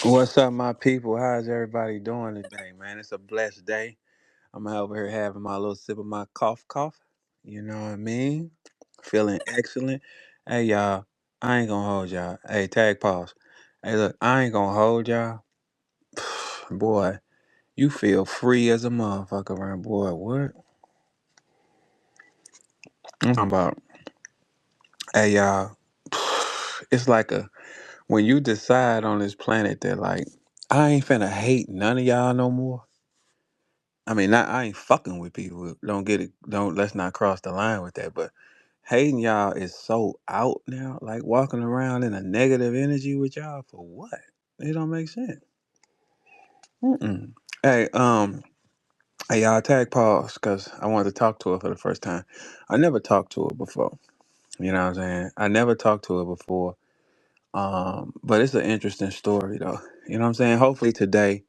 What's up, my people? How's everybody doing today, man? It's a blessed day. I'm over here having my little sip of my cough. You know what I mean? Feeling excellent. Hey, y'all, I ain't gonna hold y'all. Hey, tag pause. Hey, look, I ain't gonna hold y'all. Boy, you feel free as a motherfucker around, boy. What? I'm talking about, hey, y'all. It's like when you decide on this planet that, like, I ain't finna hate none of y'all no more. I mean, not I ain't fucking with people. Don't get it. Don't let's not cross the line with that. But hating y'all is so out now. Like walking around in a negative energy with y'all for what? It don't make sense. Mm-mm. Hey, hey, y'all tag pause because I wanted to talk to her for the first time. I never talked to her before. You know what I'm saying? I never talked to her before. But it's an interesting story though. You know what I'm saying? Hopefully today,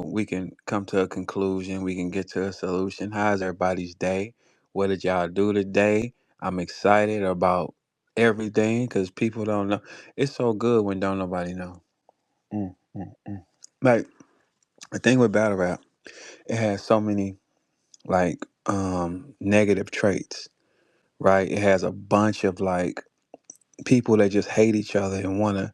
we can come to a conclusion. We can get to a solution. How's everybody's day? What did y'all do today? I'm excited about everything because people don't know. It's so good when don't nobody know. Mm. Like the thing with battle rap, it has so many like negative traits, right? It has a bunch of like people that just hate each other and want to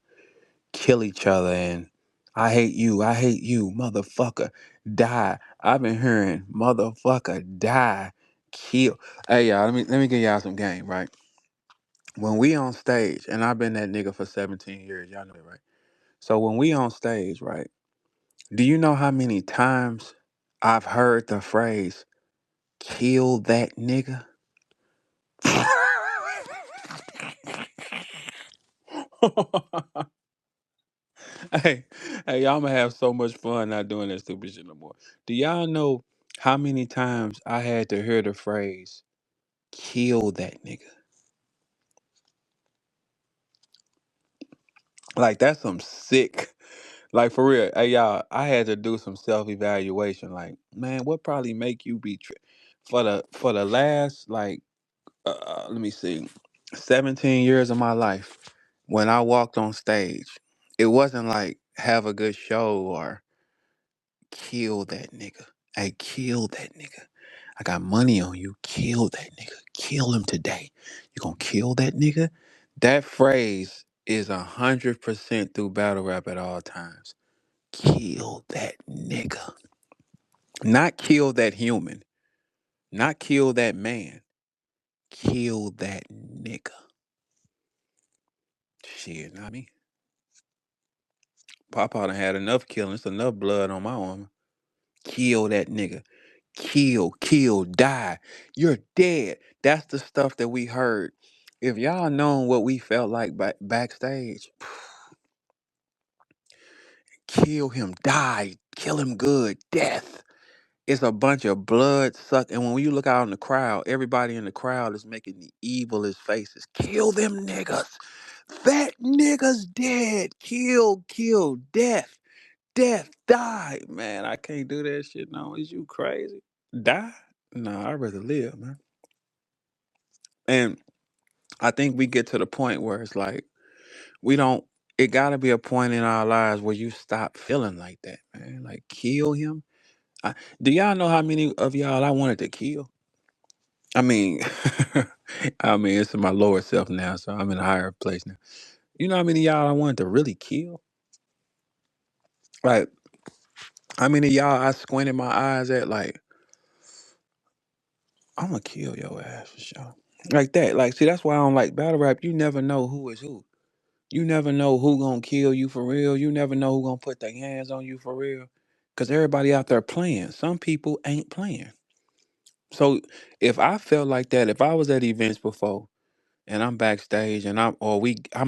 kill each other and I hate you, motherfucker, die. I've been hearing motherfucker die, kill. Hey y'all, let me give y'all some game, right? When we on stage, and I've been that nigga for 17 years, y'all know that, right? So when we on stage, right, do you know how many times I've heard the phrase kill that nigga? Hey, hey, y'all gonna have so much fun not doing that stupid shit no more. Do y'all know how many times I had to hear the phrase "kill that nigga"? Like that's some sick. Like for real, hey y'all, I had to do some self evaluation. Like, man, what probably make you be for the last like let me see, 17 years of my life when I walked on stage, it wasn't like have a good show or kill that nigga. Hey, kill that nigga. I got money on you. Kill that nigga. Kill him today. You gonna kill that nigga? That phrase is 100% through battle rap at all times. Kill that nigga. Not kill that human. Not kill that man. Kill that nigga. Shit, not me. Papa done had enough killing. It's enough blood on my arm. Kill that nigga. Kill, die. You're dead. That's the stuff that we heard. If y'all known what we felt like backstage, kill him, die, kill him good, death. It's a bunch of blood suck. And when you look out in the crowd, everybody in the crowd is making the evilest faces. Kill them niggas. That nigga's dead. Kill, death, die. Man, I can't do that shit no. Is you crazy? Die? Nah, I'd rather live, man. And I think we get to the point where it's like we don't. It got to be a point in our lives where you stop feeling like that, man. Like kill him. Do y'all know how many of y'all I wanted to kill? I mean, I mean it's in my lower self now, so I'm in a higher place now. You know how many of y'all I wanted to really kill? Like how many of y'all I squinted my eyes at? Like I'm gonna kill your ass for sure. Like that. Like see, that's why I don't like battle rap. You never know who is who. You never know who gonna kill you for real. You never know who gonna put their hands on you for real. Cause everybody out there playing. Some people ain't playing. So if I felt like that, if I was at events before and I'm backstage and I'm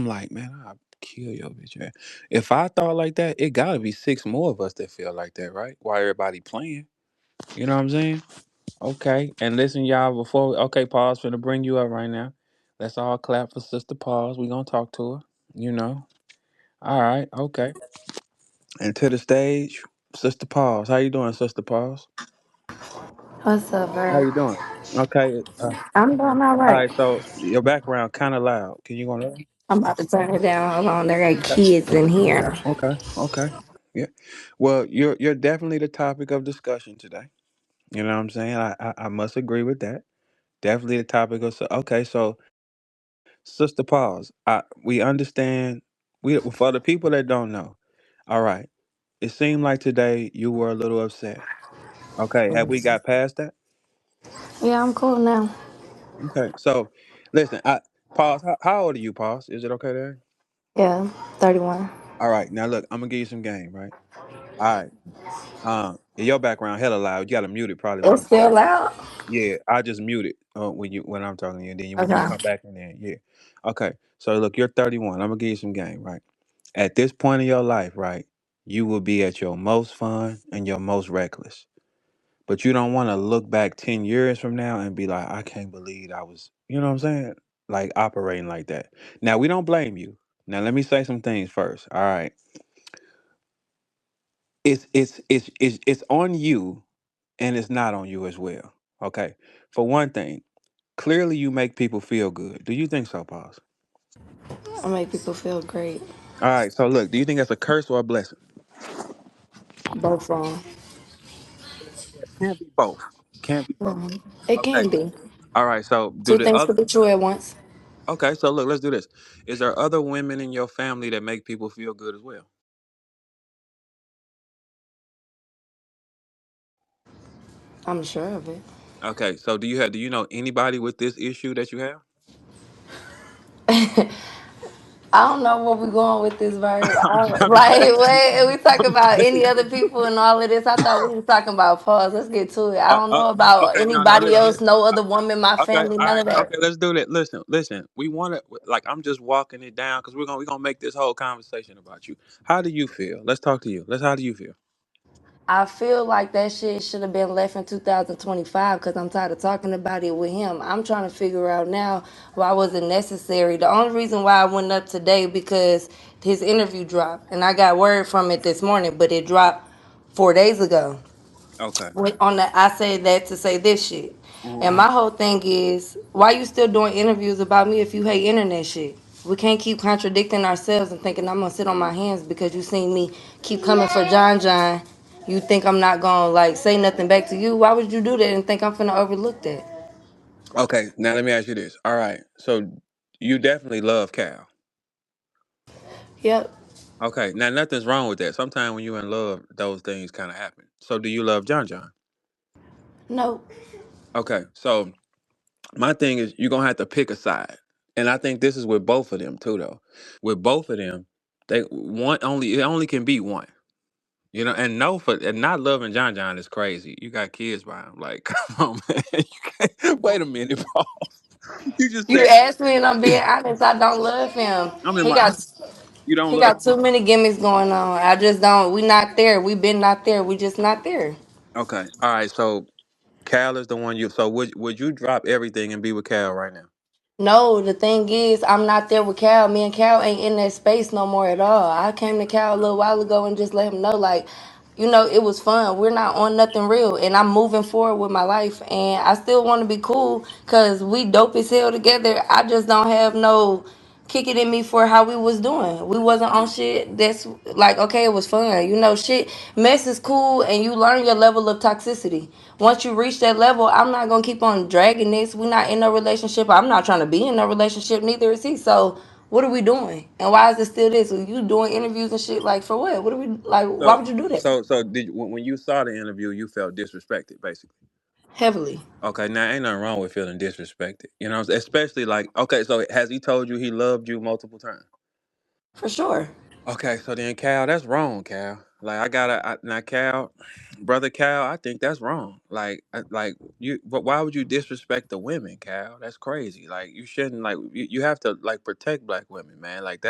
like, man, I'll kill your bitch ass. If I thought like that, it gotta be six more of us that feel like that, right? While everybody playing. You know what I'm saying? Okay. And listen, y'all, okay, pause finna bring you up right now. Let's all clap for Sister Pause. We gonna talk to her. You know. All right, okay. And to the stage, Sister Paws. How you doing, Sister Paws? What's up, How bro? you doing? Okay. I'm doing all All right. right. So your background kind of loud. Can you go on? I'm about to turn it down. Hold on, there got Okay. kids in here. Okay. Okay. Yeah. Well, you're definitely the topic of discussion today. You know what I'm saying? I must agree with that. Definitely the topic of okay. So, Sister Paws, we understand. We for the people that don't know. All right. It seemed like today you were a little upset. Okay. Have we got past that? Yeah, I'm cool now. Okay. So, listen. Pause. How old are you, Pause? Is it okay there? Yeah, 31. All right. Now look, I'm gonna give you some game, right? All right. Your background hella loud. You gotta mute it probably when It's I'm still talking. loud? Yeah, I just mute it when I'm talking to you, and then when you Okay. come back in there, yeah. Okay. So look, you're 31. I'm gonna give you some game, right? At this point in your life, right, you will be at your most fun and your most reckless. But you don't want to look back 10 years from now and be like, I can't believe I was, you know what I'm saying? Like operating like that. Now, we don't blame you. Now, let me say some things first. All right. It's on you and it's not on you as well. Okay. For one thing, clearly you make people feel good. Do you think so, Pause? I make people feel great. All right. So look, do you think that's a curse or a blessing? Both wrong. Can't be both. Can't be both. It Okay. can be. All right. So do Two the things other could be true at once. Okay, so look, let's do this. Is there other women in your family that make people feel good as well? I'm sure of it. Okay, so do you know anybody with this issue that you have? I don't know where we're going with this verb. I'm just Like, asking. wait, we talk I'm just about any asking. other people and all of this. I thought we were talking about pause. Let's get to it. I don't know about Okay, no, anybody listen, else, listen. no other woman, my Okay, family, all none right, of that. okay, let's do that. Listen. We want to like I'm just walking it down because we're gonna make this whole conversation about you. How do you feel? Let's talk to you. How do you feel? I feel like that shit should have been left in 2025 because I'm tired of talking about it with him. I'm trying to figure out now why was it necessary. The only reason why I went up today because his interview dropped and I got word from it this morning, but it dropped 4 days ago. Okay. On that, I say that to say this shit. And Mhm. my whole thing is, why you still doing interviews about me if you hate internet shit? We can't keep contradicting ourselves and thinking I'm gonna sit on my hands because you seen me keep coming for John John. You think I'm not gonna like say nothing back to you? Why would you do that and think I'm finna overlook that? Okay, now let me ask you this. All right, so you definitely love Cal. Yep. Okay, now nothing's wrong with that. Sometimes when you're in love, those things kind of happen. So, do you love John John? Nope. Okay, so my thing is you're gonna have to pick a side, and I think this is with both of them too, though. With both of them, they one only it only can be one, you know. And no, for and not loving John John is crazy. You got kids by him, like come on, man. You can't, wait a minute, Paul. You just You said asked me and I'm being honest. I don't love him. I'm in He my. got You don't he love got him? too many gimmicks going on. I just don't. We not there. We been not there. We just not there. Okay, all right. So Cal is the one you. So would you drop everything and be with Cal right now? No, the thing is, I'm not there with Cal. Me and Cal ain't in that space no more at all. I came to Cal a little while ago and just let him know, like, it was fun. We're not on nothing real, and I'm moving forward with my life, and I still want to be cool because we dope as hell together. I just don't have no kick it in me for how we was doing. We wasn't on shit that's like, okay, it was fun. Shit, mess is cool and you learn your level of toxicity. Once you reach that level, I'm not gonna keep on dragging this. We're not in a relationship. I'm not trying to be in a relationship, neither is he. So what are we doing? And why is it still this? Are you doing interviews and shit like for what? What are we like? Why So would you do that? so when you saw the interview, you felt disrespected, basically. Heavily. Okay, now ain't nothing wrong with feeling disrespected. You know, what I'm saying? Especially like, okay, so has he told you he loved you multiple times? For sure. Okay, so then Cal, that's wrong, Cal. Like now Cal, brother Cal, I think that's wrong. Like you, but why would you disrespect the women, Cal? That's crazy. Like you shouldn't like you have to like protect black women, man. Like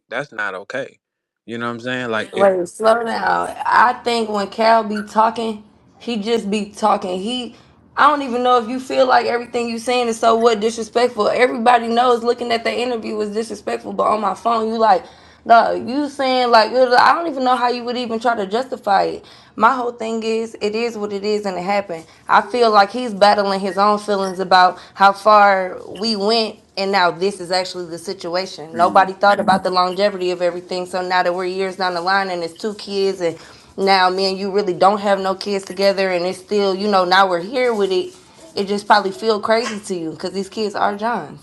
that's not okay. You know what I'm saying? Like it. Wait, slow down. I think when Cal be talking, he just be talking. I don't even know if you feel like everything you saying is so what disrespectful. Everybody knows looking at the interview was disrespectful, but on my phone, you like, No, you saying like I don't even know how you would even try to justify it. My whole thing is it is what it is and it happened. I feel like he's battling his own feelings about how far we went and now this is actually the situation. Mm. Nobody thought about the longevity of everything. So now that we're years down the line and it's two kids and now me and you really don't have no kids together and it's still, now we're here with it. It just probably feel crazy to you because these kids are John's.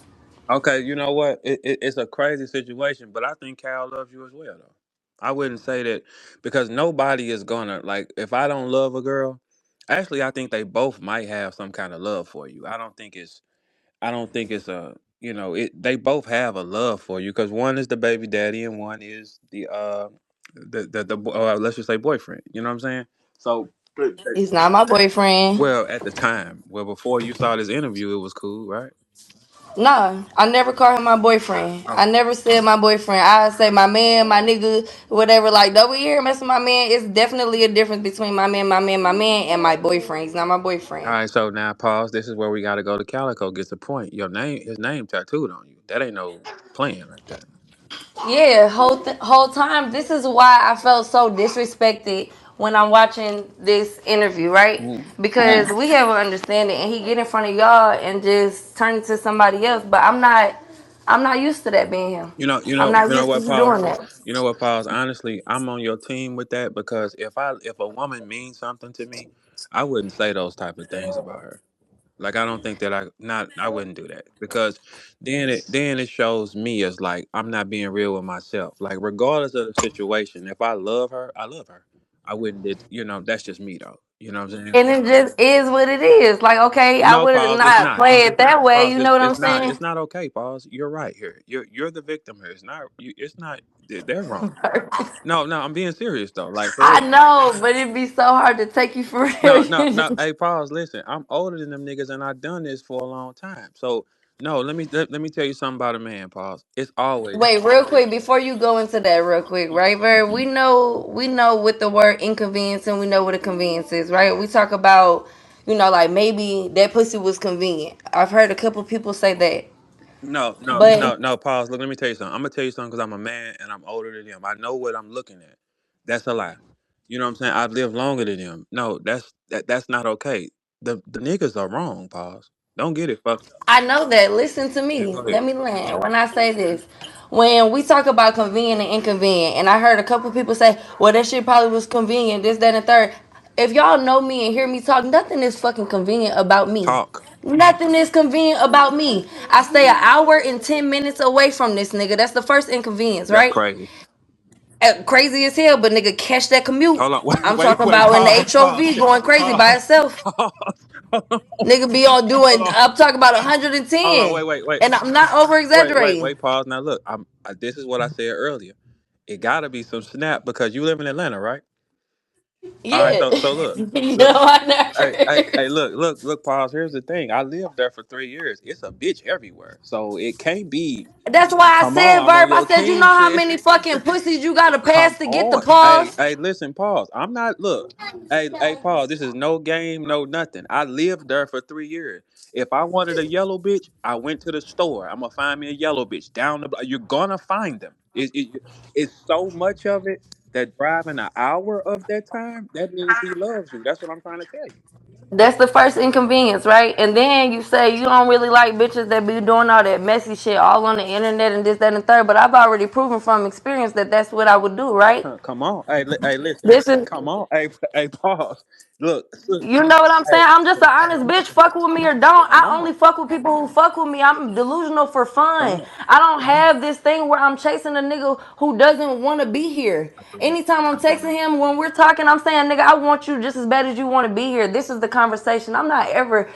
Okay, you know what? It's a crazy situation, but I think Cal loves you as well, though. I wouldn't say that because nobody is gonna like if I don't love a girl. Actually, I think they both might have some kind of love for you. I don't think it's a it. They both have a love for you because one is the baby daddy and one is let's just say boyfriend. You know what I'm saying? So, He's not my boyfriend. well, at the time, well, before you saw this interview, it was cool, right? No, I never call him my boyfriend. I Okay. never said my boyfriend. I say my man, my nigga, whatever. Like, don't be here messing with my man. It's definitely a difference between my man, and my boyfriend. He's not my All boyfriend. right, so now pause. This is where we got to go to Calico. Gets the point. His name tattooed on you. That ain't no playing right there. Yeah, whole time. This is why I felt so disrespected when I'm watching this interview, right? Mhm. Because we have an understanding, and he get in front of y'all and just turn it to somebody else. But I'm not. I'm not used to that being him. I'm not You know used to what, you doing pause. that. You know what, pause. Honestly, I'm on your team with that because if a woman means something to me, I wouldn't say those type of things about her. Like I don't think that I wouldn't do that because then it shows me as like I'm not being real with myself. Like regardless of the situation, if I love her, I love her. I wouldn't that's just me though. You know what I'm saying? And it just is what it is. Like, okay, I No, would pause. It's not not. play it It's that not. way. Pause. You know what I'm It's not. saying? It's not okay. Pause. You're right here. You're the victim here. It's not. It's not. They're wrong. No, no. I'm being serious though. Like for I real. know, but it'd be so hard to take you for No, no, no. real. Hey, pause. Listen, I'm older than them niggas, and I've done this for a long time. So no, let me tell you something about a man. Pause. It's always. Wait, real quick before you go into that, real quick, right, Ver? We know what the word inconvenience and we know what a convenience is, right? We talk about, like maybe that pussy was convenient. I've heard a couple people say that, No, no, but no, no. Pause. Look, let me tell you something. I'm gonna tell you something because I'm a man and I'm older than them. I know what I'm looking at. That's a lie. You know what I'm saying? I've lived longer than them. No, that's not okay. The niggas are wrong. Pause. Don't get it fucked up. I know that. Listen to Yeah, me. go ahead. Let me land. When I say this, when we talk about convenient and inconvenient, and I heard a couple people say, well, that shit probably was convenient, this, that, and the third. If y'all know me and hear me talk, nothing is fucking convenient about me. Talk. Nothing is convenient about me. I stay an hour and 10 minutes away from this nigga. That's the first inconvenience, That's right? crazy. Crazy as hell, but nigga, catch that commute. Hold on. I'm Wait, talking wait. about in the Pause. Pause. HOV going crazy by Pause. itself. Pause. Hold on. Nigga be on Hold doing, on. I'm talking about Hold on. 110. Wait, wait, wait. And I'm not over exaggerating. Wait. Pause. Now look. This is what I said earlier. It gotta be some snap because you live in Atlanta, right? All right. Yeah. So look. You Look. know, I Hey, never. look, pause. Here's the thing. I lived there for 3 years. It's a bitch everywhere. So it can't be. That's why I Come on, said, I'm on Verb. I your said, you know team, how sis. many fucking pussies you gotta pass Come to get the on. Hey, pause? listen, pause. I'm not look. Pause. This is no game, no nothing. I lived there for 3 years. If I wanted a yellow bitch, I went to the store. I'm gonna find me a yellow bitch down the block. You're gonna find them. It's so much of it that driving an hour of that time, that means he loves you. That's what I'm trying to tell you. That's the first inconvenience, right? And then you say you don't really like bitches that be doing all that messy shit all on the internet and this, that, and the third. But I've already proven from experience that that's what I would do, right? Come on. Hey, listen. This is Come on. Pause. Look, You know what I'm saying? hey, I'm just an honest bitch. Fuck with me or don't. come I on. only fuck with people who fuck with me. I'm delusional for Come fun. on. I don't have this thing where I'm chasing a nigga who doesn't want to be here. I feel you. Anytime I'm texting him, when we're talking, I'm saying, nigga, I want you just as bad as you want to be here. This is the conversation. I'm not ever,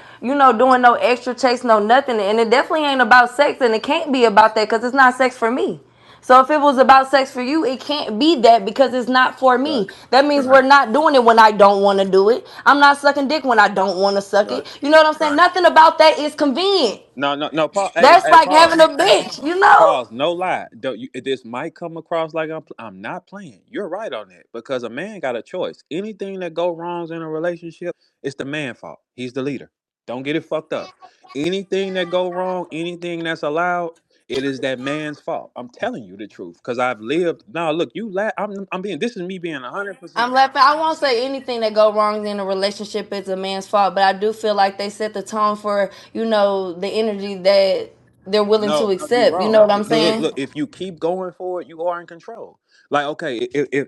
doing no extra chase, no nothing. And it definitely ain't about sex, and it can't be about that because it's not sex for me. So if it was about sex for you, it can't be that because it's not for Right. me. That means we're not doing it when I don't want to do it. I'm not sucking dick when I don't want to suck Right. it. You know what I'm saying? Nothing about that is convenient. No, no, no. Pause. That's like Pause. having a bitch. Pause. No lie. Don't you, this might come across like I'm not playing. You're right on that because a man got a choice. Anything that go wrongs in a relationship, it's the man fault. He's the leader. Don't get it fucked up. Anything that go wrong, anything that's allowed, It is that man's fault. I'm telling you the truth because I've lived. Now, look, you laugh. I'm being. This is me being 100%. I'm laughing. I won't say anything that go wrong in a relationship is a man's fault, but I do feel like they set the tone for, the energy that they're willing to No, you're accept. You know wrong. what I'm Look, saying? look. If you keep going for it, you are in control. Like, okay,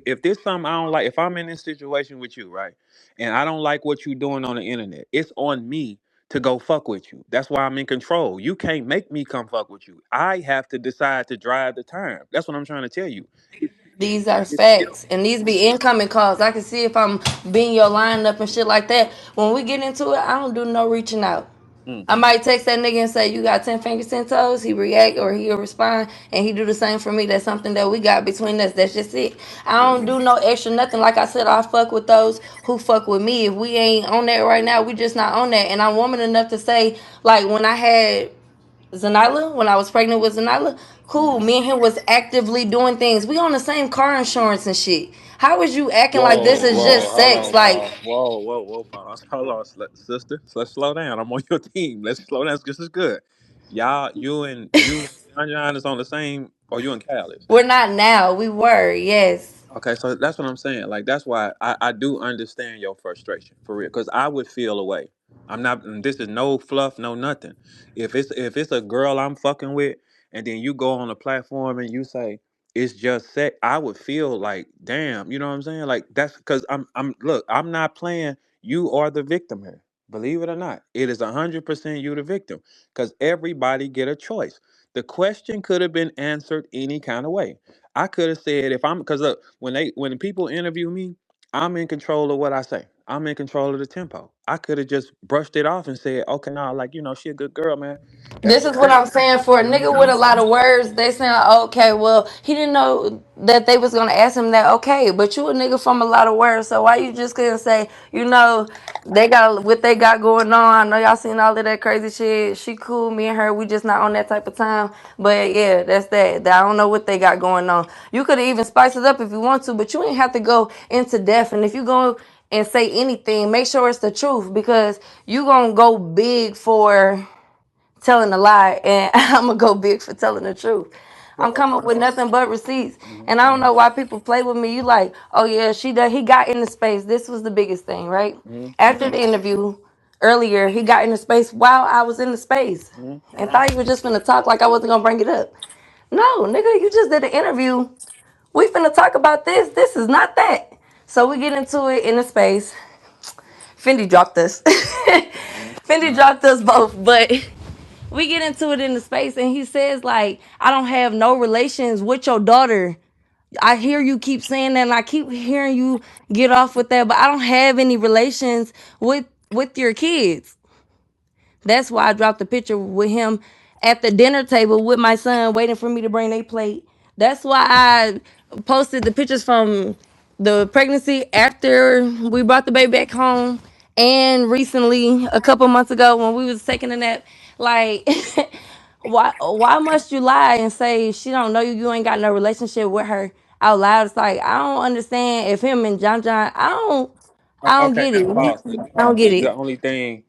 if this something I don't like, if I'm in this situation with you, right, and I don't like what you're doing on the internet, it's on me to go fuck with you. That's why I'm in control. You can't make me come fuck with you. I have to decide to drive the time. That's what I'm trying to tell you. These are It's still. facts, and these be incoming calls. I can see if I'm being your lineup and shit like that. When we get into it, I don't do no reaching out. Mm, I might text that nigga and say, "You got 10 fingers, 10 toes." He react or he'll respond, and he do the same for me. That's something that we got between us. That's just it. I yeah. don't do no extra nothing. Like I said, I fuck with those who fuck with me. If we ain't on that right now, we just not on that. And I'm woman enough to say, like when I had Zanila, when I was pregnant with Zanila, Mm. cool. Me and him was actively doing things. We on the same car insurance and shit. How is you acting like this Whoa, is whoa, just hold sex? on, Like, pause. Whoa, pause. Hold on, sister. Let's slow down. I'm on your team. Let's slow down. This is good. Y'all, you and John John is on the same, or you and Cal is. we're not now. We were, yes. Okay, so that's what I'm saying. Like that's why I do understand your frustration for real. Because I would feel away. I'm not. And this is no fluff, no nothing. If it's a girl I'm fucking with, and then you go on a platform and you say it's just sex, I would feel like, damn. You know what I'm saying? Like that's because I'm. Look, I'm not playing. You are the victim here. Believe it or not, it is 100% you the victim. Because everybody get a choice. The question could have been answered any kind of way. I could have said if I'm because look when people interview me, I'm in control of what I say. I'm in control of the tempo. I could have just brushed it off and said, okay, now like she a good girl, man. That's This is what I'm saying. For a nigga with a lot of words, they saying, okay, well, he didn't know that they was gonna ask him that. Okay, but you a nigga from a lot of words, so why you just couldn't say, they got what they got going on. I know y'all seen all of that crazy shit. She cool, me and her, we just not on that type of time. But yeah, that's that. I don't know what they got going on. You could have even spiced it up if you want to, but you ain't have to go into depth. And if you go and say anything, make sure it's the truth because you gonna go big for telling a lie, and I'm gonna go big for telling the truth. I'm well, coming with nothing but receipts, mhm, and I don't know why people play with me. You like, oh yeah, she done. He got into space. This was the biggest thing, right? mhm, After the interview earlier, he got into space while I was in the space, mhm. and thought he was just gonna talk like I wasn't gonna bring it up. No, nigga, you just did an interview. We finna talk about this. This is not that. So we get into it in the space. Fendi dropped us. Fendi dropped us both, but we get into it in the space and he says like I don't have no relations with your daughter. I hear you keep saying that and I keep hearing you get off with that, but I don't have any relations with your kids. That's why I dropped the picture with him at the dinner table with my son waiting for me to bring their plate. That's why I posted the pictures from the pregnancy after we brought the baby back home and recently a couple months ago when we was taking a nap. Like why must you lie and say she don't know you, you ain't got no relationship with her out loud? It's like I don't understand if him and John I don't Okay, get now it. pause. I don't get The it. only thing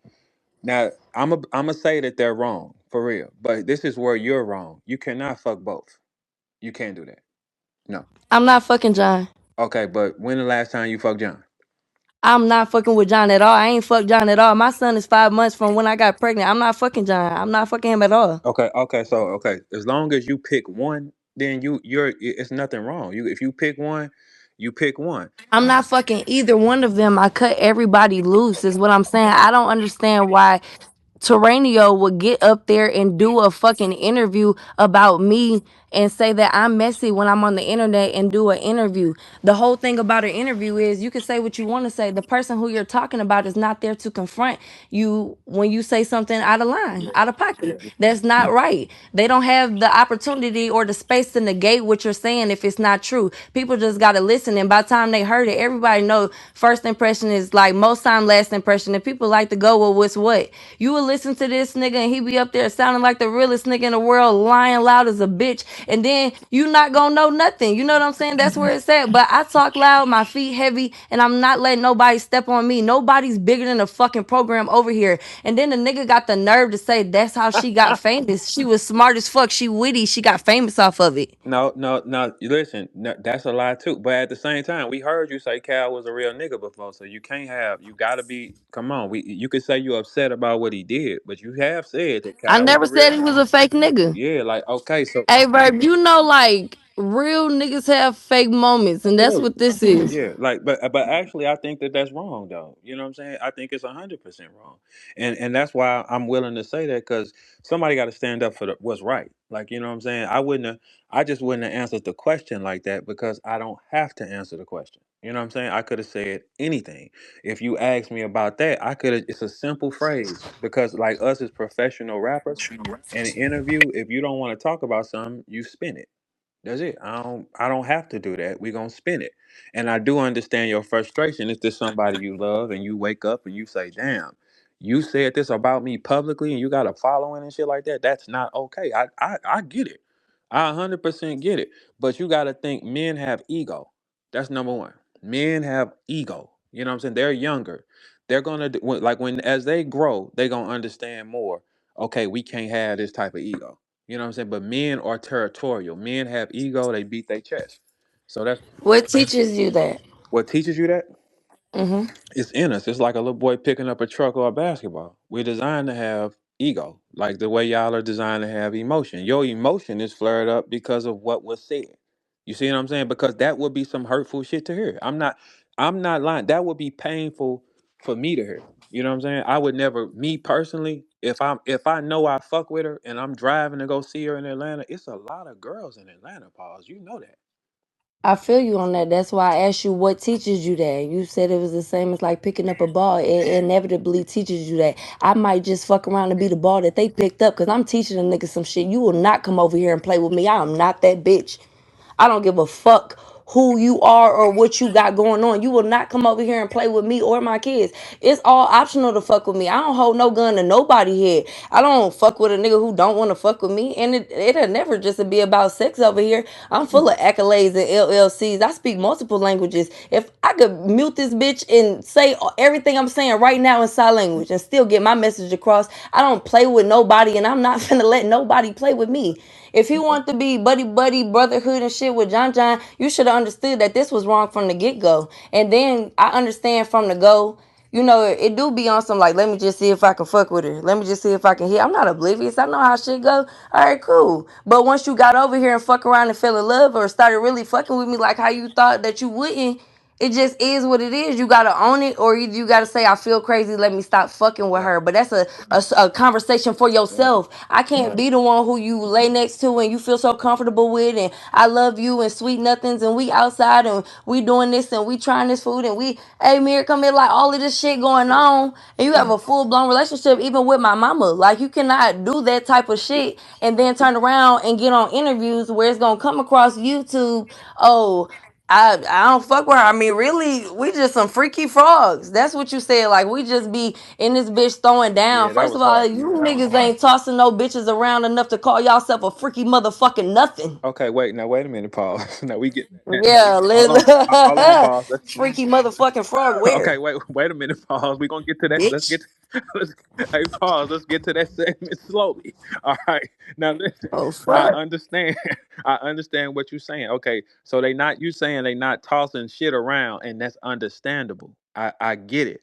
now I'm gonna say that they're wrong for real, but this is where you're wrong. You cannot fuck both. You can't do that. No. I'm not fucking John. Okay, but when the last time you fucked John? I'm not fucking with John at all. I ain't fucked John at all. My son is 5 months from when I got pregnant. I'm not fucking John. I'm not fucking him at all. Okay. As long as you pick one, then it's nothing wrong. You if you pick one, you pick one. I'm not fucking either one of them. I cut everybody loose, is what I'm saying. I don't understand why Terranio would get up there and do a fucking interview about me and say that I'm messy when I'm on the internet and do an interview. The whole thing about an interview is you can say what you want to say. The person who you're talking about is not there to confront you when you say something out of line, out of pocket. That's not right. They don't have the opportunity or the space to negate what you're saying if it's not true. People just gotta listen, and by the time they heard it, everybody know first impression is like most time last impression, and people like to go with what's what. You will listen to this nigga and he be up there sounding like the realest nigga in the world, lying loud as a bitch, and then you not gonna know nothing. You know what I'm saying? That's where it's at. But I talk loud, my feet heavy, and I'm not letting nobody step on me. Nobody's bigger than the fucking program over here. And then the nigga got the nerve to say that's how she got famous. She was smart as fuck. She witty. She got famous off of it. No, no, no. You listen, no, that's a lie too. But at the same time, we heard you say Cal was a real nigga before, so you can't have. You gotta be. Come on, you could say you're upset about what he did, but you have said that I Cal was never a real said he nigga. was a fake nigga. Yeah, like okay, so Hey, Verb, you know, like real niggas have fake moments, and that's yeah, what this is. yeah, like, but actually, I think that that's wrong, though. You know what I'm saying? I think it's 100% wrong, and that's why I'm willing to say that because somebody got to stand up for what's right. Like, you know what I'm saying? I just wouldn't have answered the question like that because I don't have to answer the question. You know what I'm saying? I could have said anything. If you asked me about that, I could have. It's a simple phrase because, like us as professional rappers, in an interview, if you don't want to talk about something, you spin it. That's it. I don't have to do that. We're gonna spin it. And I do understand your frustration. If there's somebody you love and you wake up and you say, damn, you said this about me publicly and you got a following and shit like that, that's not okay. I get it. I 100% get it. But you gotta think men have ego. That's number one. Men have ego. You know what I'm saying? They're younger. They're gonna like when as they grow, they gonna understand more. Okay, we can't have this type of ego. You know what I'm saying? But men are territorial. Men have ego. They beat their chest. So that's What teaches you that? what teaches you that. Hmm. It's in us. It's like a little boy picking up a truck or a basketball. We're designed to have ego, like the way y'all are designed to have emotion. Your emotion is flared up because of what was said. You see what I'm saying? Because that would be some hurtful shit to hear. I'm not lying. That would be painful for me to hear. You know what I'm saying? I would never, me personally, if I know I fuck with her and I'm driving to go see her in Atlanta, it's a lot of girls in Atlanta, Paws. You know that. I feel you on that. That's why I asked you what teaches you that. You said it was the same as like picking up a ball. It inevitably teaches you that. I might just fuck around and be the ball that they picked up because I'm teaching a nigga some shit. You will not come over here and play with me. I am not that bitch. I don't give a fuck who you are or what you got going on. You will not come over here and play with me or my kids. It's all optional to fuck with me. I don't hold no gun to nobody head. I don't fuck with a nigga who don't want to fuck with me. And it'll never just be about sex over here. I'm full of accolades and LLCs. I speak multiple languages. If I could mute this bitch and say everything I'm saying right now in sign language and still get my message across, I don't play with nobody and I'm not finna let nobody play with me. If you want to be buddy buddy brotherhood and shit with John John, you should have understood that this was wrong from the get go. And then I understand from the go, you know, it do be on some like, let me just see if I can fuck with her. Let me just see if I can hit. I'm not oblivious. I know how shit go. All right, cool. But once you got over here and fuck around and fell in love or started really fucking with me like how you thought that you wouldn't, it just is what it is. You gotta own it, or either you gotta say, "I feel crazy. Let me stop fucking with Right. her." But that's a conversation for Right. yourself. I can't be the one who you lay next to and you feel so comfortable with, and I love you and sweet nothings, and we outside and we doing this and we trying this food and we, hey, Mir, come here, like all of this shit going on, and you have a full blown relationship even with my mama. Like you cannot do that type of shit and then turn around and get on interviews where it's gonna come across YouTube. Oh, I don't fuck with her. I mean, really, we just some freaky frogs. That's what you said. Like we just be in this bitch throwing down. Yeah, that First was of all, harsh. you niggas ain't tossing no bitches around enough to call y'allself a freaky motherfucking nothing. Okay, wait. Now, wait a minute, Paul. Now we get. Now we Yeah, hold on. Hold on, Paul. freaky motherfucking frog. Okay, Where, wait a minute, pause. We're gonna get to that. Let's bitch? get let's hey pause. Let's get to that segment slowly. All right. Now listen, Oh I fuck. understand. I understand what you're saying. Okay, so they not you saying they not tossing shit around, and that's understandable. I get it.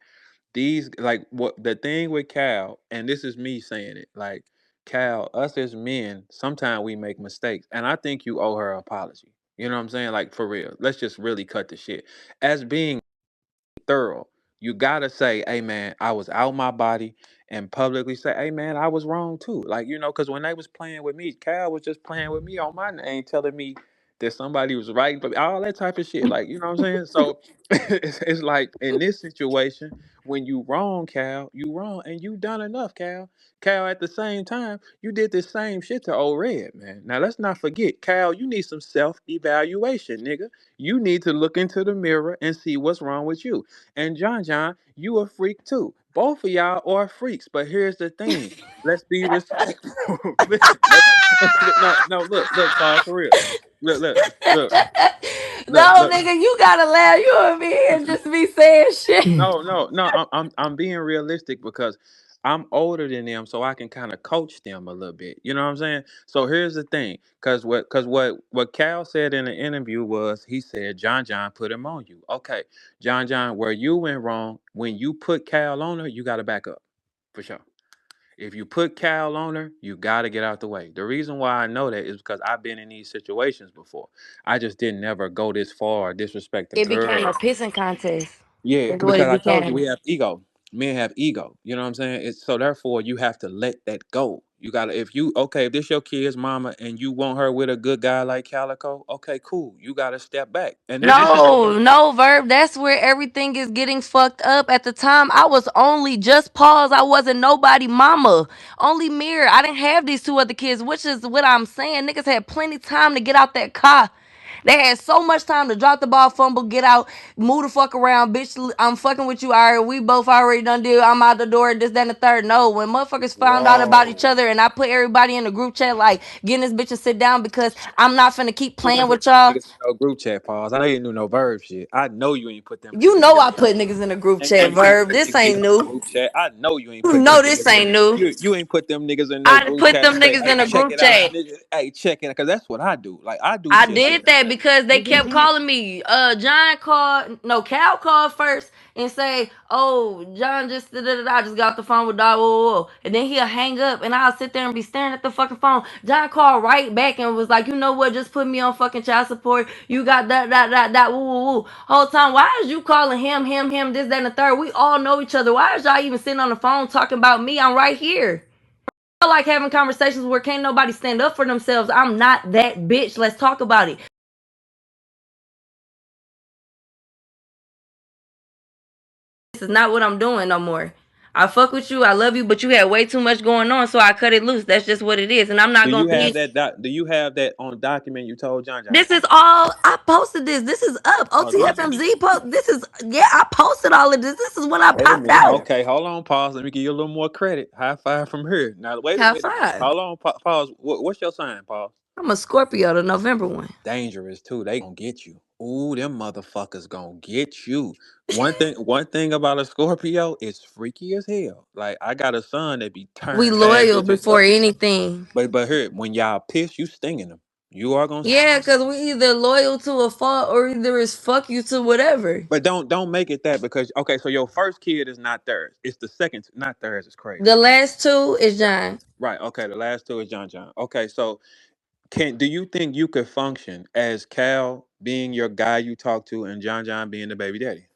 These like what the thing with Cal, and this is me saying it, like Cal, us as men, sometimes we make mistakes. And I think you owe her an apology. You know what I'm saying? Like for real. Let's just really cut the shit. As being thorough. You gotta say, "Hey man, I was out my body," and publicly say, "Hey man, I was wrong too." Like because when they was playing with me, Cal was just playing with me on my name, telling me that somebody was right, but all that type of shit. Like you know what I'm saying? So it's like in this situation, when you wrong, Cal, you wrong, and you done enough, Cal. Cal, at the same time, you did the same shit to old Red, man. Now let's not forget, Cal, you need some self evaluation, nigga. You need to look into the mirror and see what's wrong with you. And John, you a freak too. Both of y'all are freaks, but here's the thing. Let's be respectful. Let's, no, look, Paul, for real. Look, look, No, look. nigga, you gotta laugh. You over here and just be saying shit. No. I'm being realistic because I'm older than them, so I can kind of coach them a little bit. You know what I'm saying? So here's the thing, because what Cal said in the interview was he said John put him on you. Okay, John, where you went wrong when you put Cal on her, you got to back up for sure. If you put Cal on her, you got to get out the way. The reason why I know that is because I've been in these situations before. I just didn't never go this far or disrespect a It became a girl. pissing contest. Yeah, That's what because it I told you became. we have ego. Men have ego. You know what I'm saying? It's so therefore you have to let that go. You gotta if you okay, if this your kid's mama and you want her with a good guy like Calico, okay, cool. You gotta step back. And this is No, no, Verb. That's where everything is getting fucked up. At the time, I was only just Paws. I wasn't nobody mama. Only Mirror. I didn't have these two other kids, which is what I'm saying. Niggas had plenty time to get out that car. They had so much time to drop the ball, fumble, get out, move the fuck around, bitch. I'm fucking with you. All right, we both already done deal. I'm out the door. This, that, and the third. No, when motherfuckers found out about each whoa. other, and I put everybody in the group chat, like getting this bitch to sit down because I'm not finna keep You playing ain't put with y'all. niggas in no group chat pause. I know you didn't do no verb shit. I know you ain't put them You niggas know in I put niggas in a group chat, and keep Verb. This keep ain't the new. group chat. I know you ain't You put them know this niggas in ain't new. you ain't put them niggas in no I group put chat them and say, niggas hey, in a check group it out. chat. Nigga. Hey, check it, because that's what I do. Like I do I shit did like that because they kept calling me. John called, no, Cal called first and say, "Oh, John just da, da, da, da, I just got off the phone with Dog." Whoa, whoa, whoa. And then he'll hang up, and I'll sit there and be staring at the fucking phone. John called right back and was like, "You know what? Just put me on fucking child support. You got that. Woo, woo, woo." Whole time, why is you calling him, this, that, and the third? We all know each other. Why is y'all even sitting on the phone talking about me? I'm right here. I like having conversations where can't nobody stand up for themselves. I'm not that bitch. Let's talk about it. This is not what I'm doing no more. I fuck with you, I love you, but you had way too much going on, so I cut it loose. That's just what it is, and I'm not do gonna you have be. that do you have that on document you told John? This is all I posted. This is up. Oh, this is OTFMZ post. This is yeah. I posted all of this. This is when I wait a popped minute. out. Okay, hold on, pause. Let me give you a little more credit. High five from here. Now wait a High minute. five. Hold on, pause. What's your sign, pause? I'm a Scorpio, the November one. Dangerous too. They gonna get you. Ooh, them motherfuckers gonna get you. One thing about a Scorpio is freaky as hell. Like I got a son that be We turning bad loyal bitches before up. anything. But here, when y'all piss, you stinging them. You are gonna. Yeah, because we either loyal to a fault or either it's fuck you to whatever. But don't make it that because okay, so your first kid is not theirs. It's the second, not theirs. It's crazy. The last two is John. Right. Okay. The last two is John. Okay. So do you think you could function as Cal being your guy you talk to and John being the baby daddy?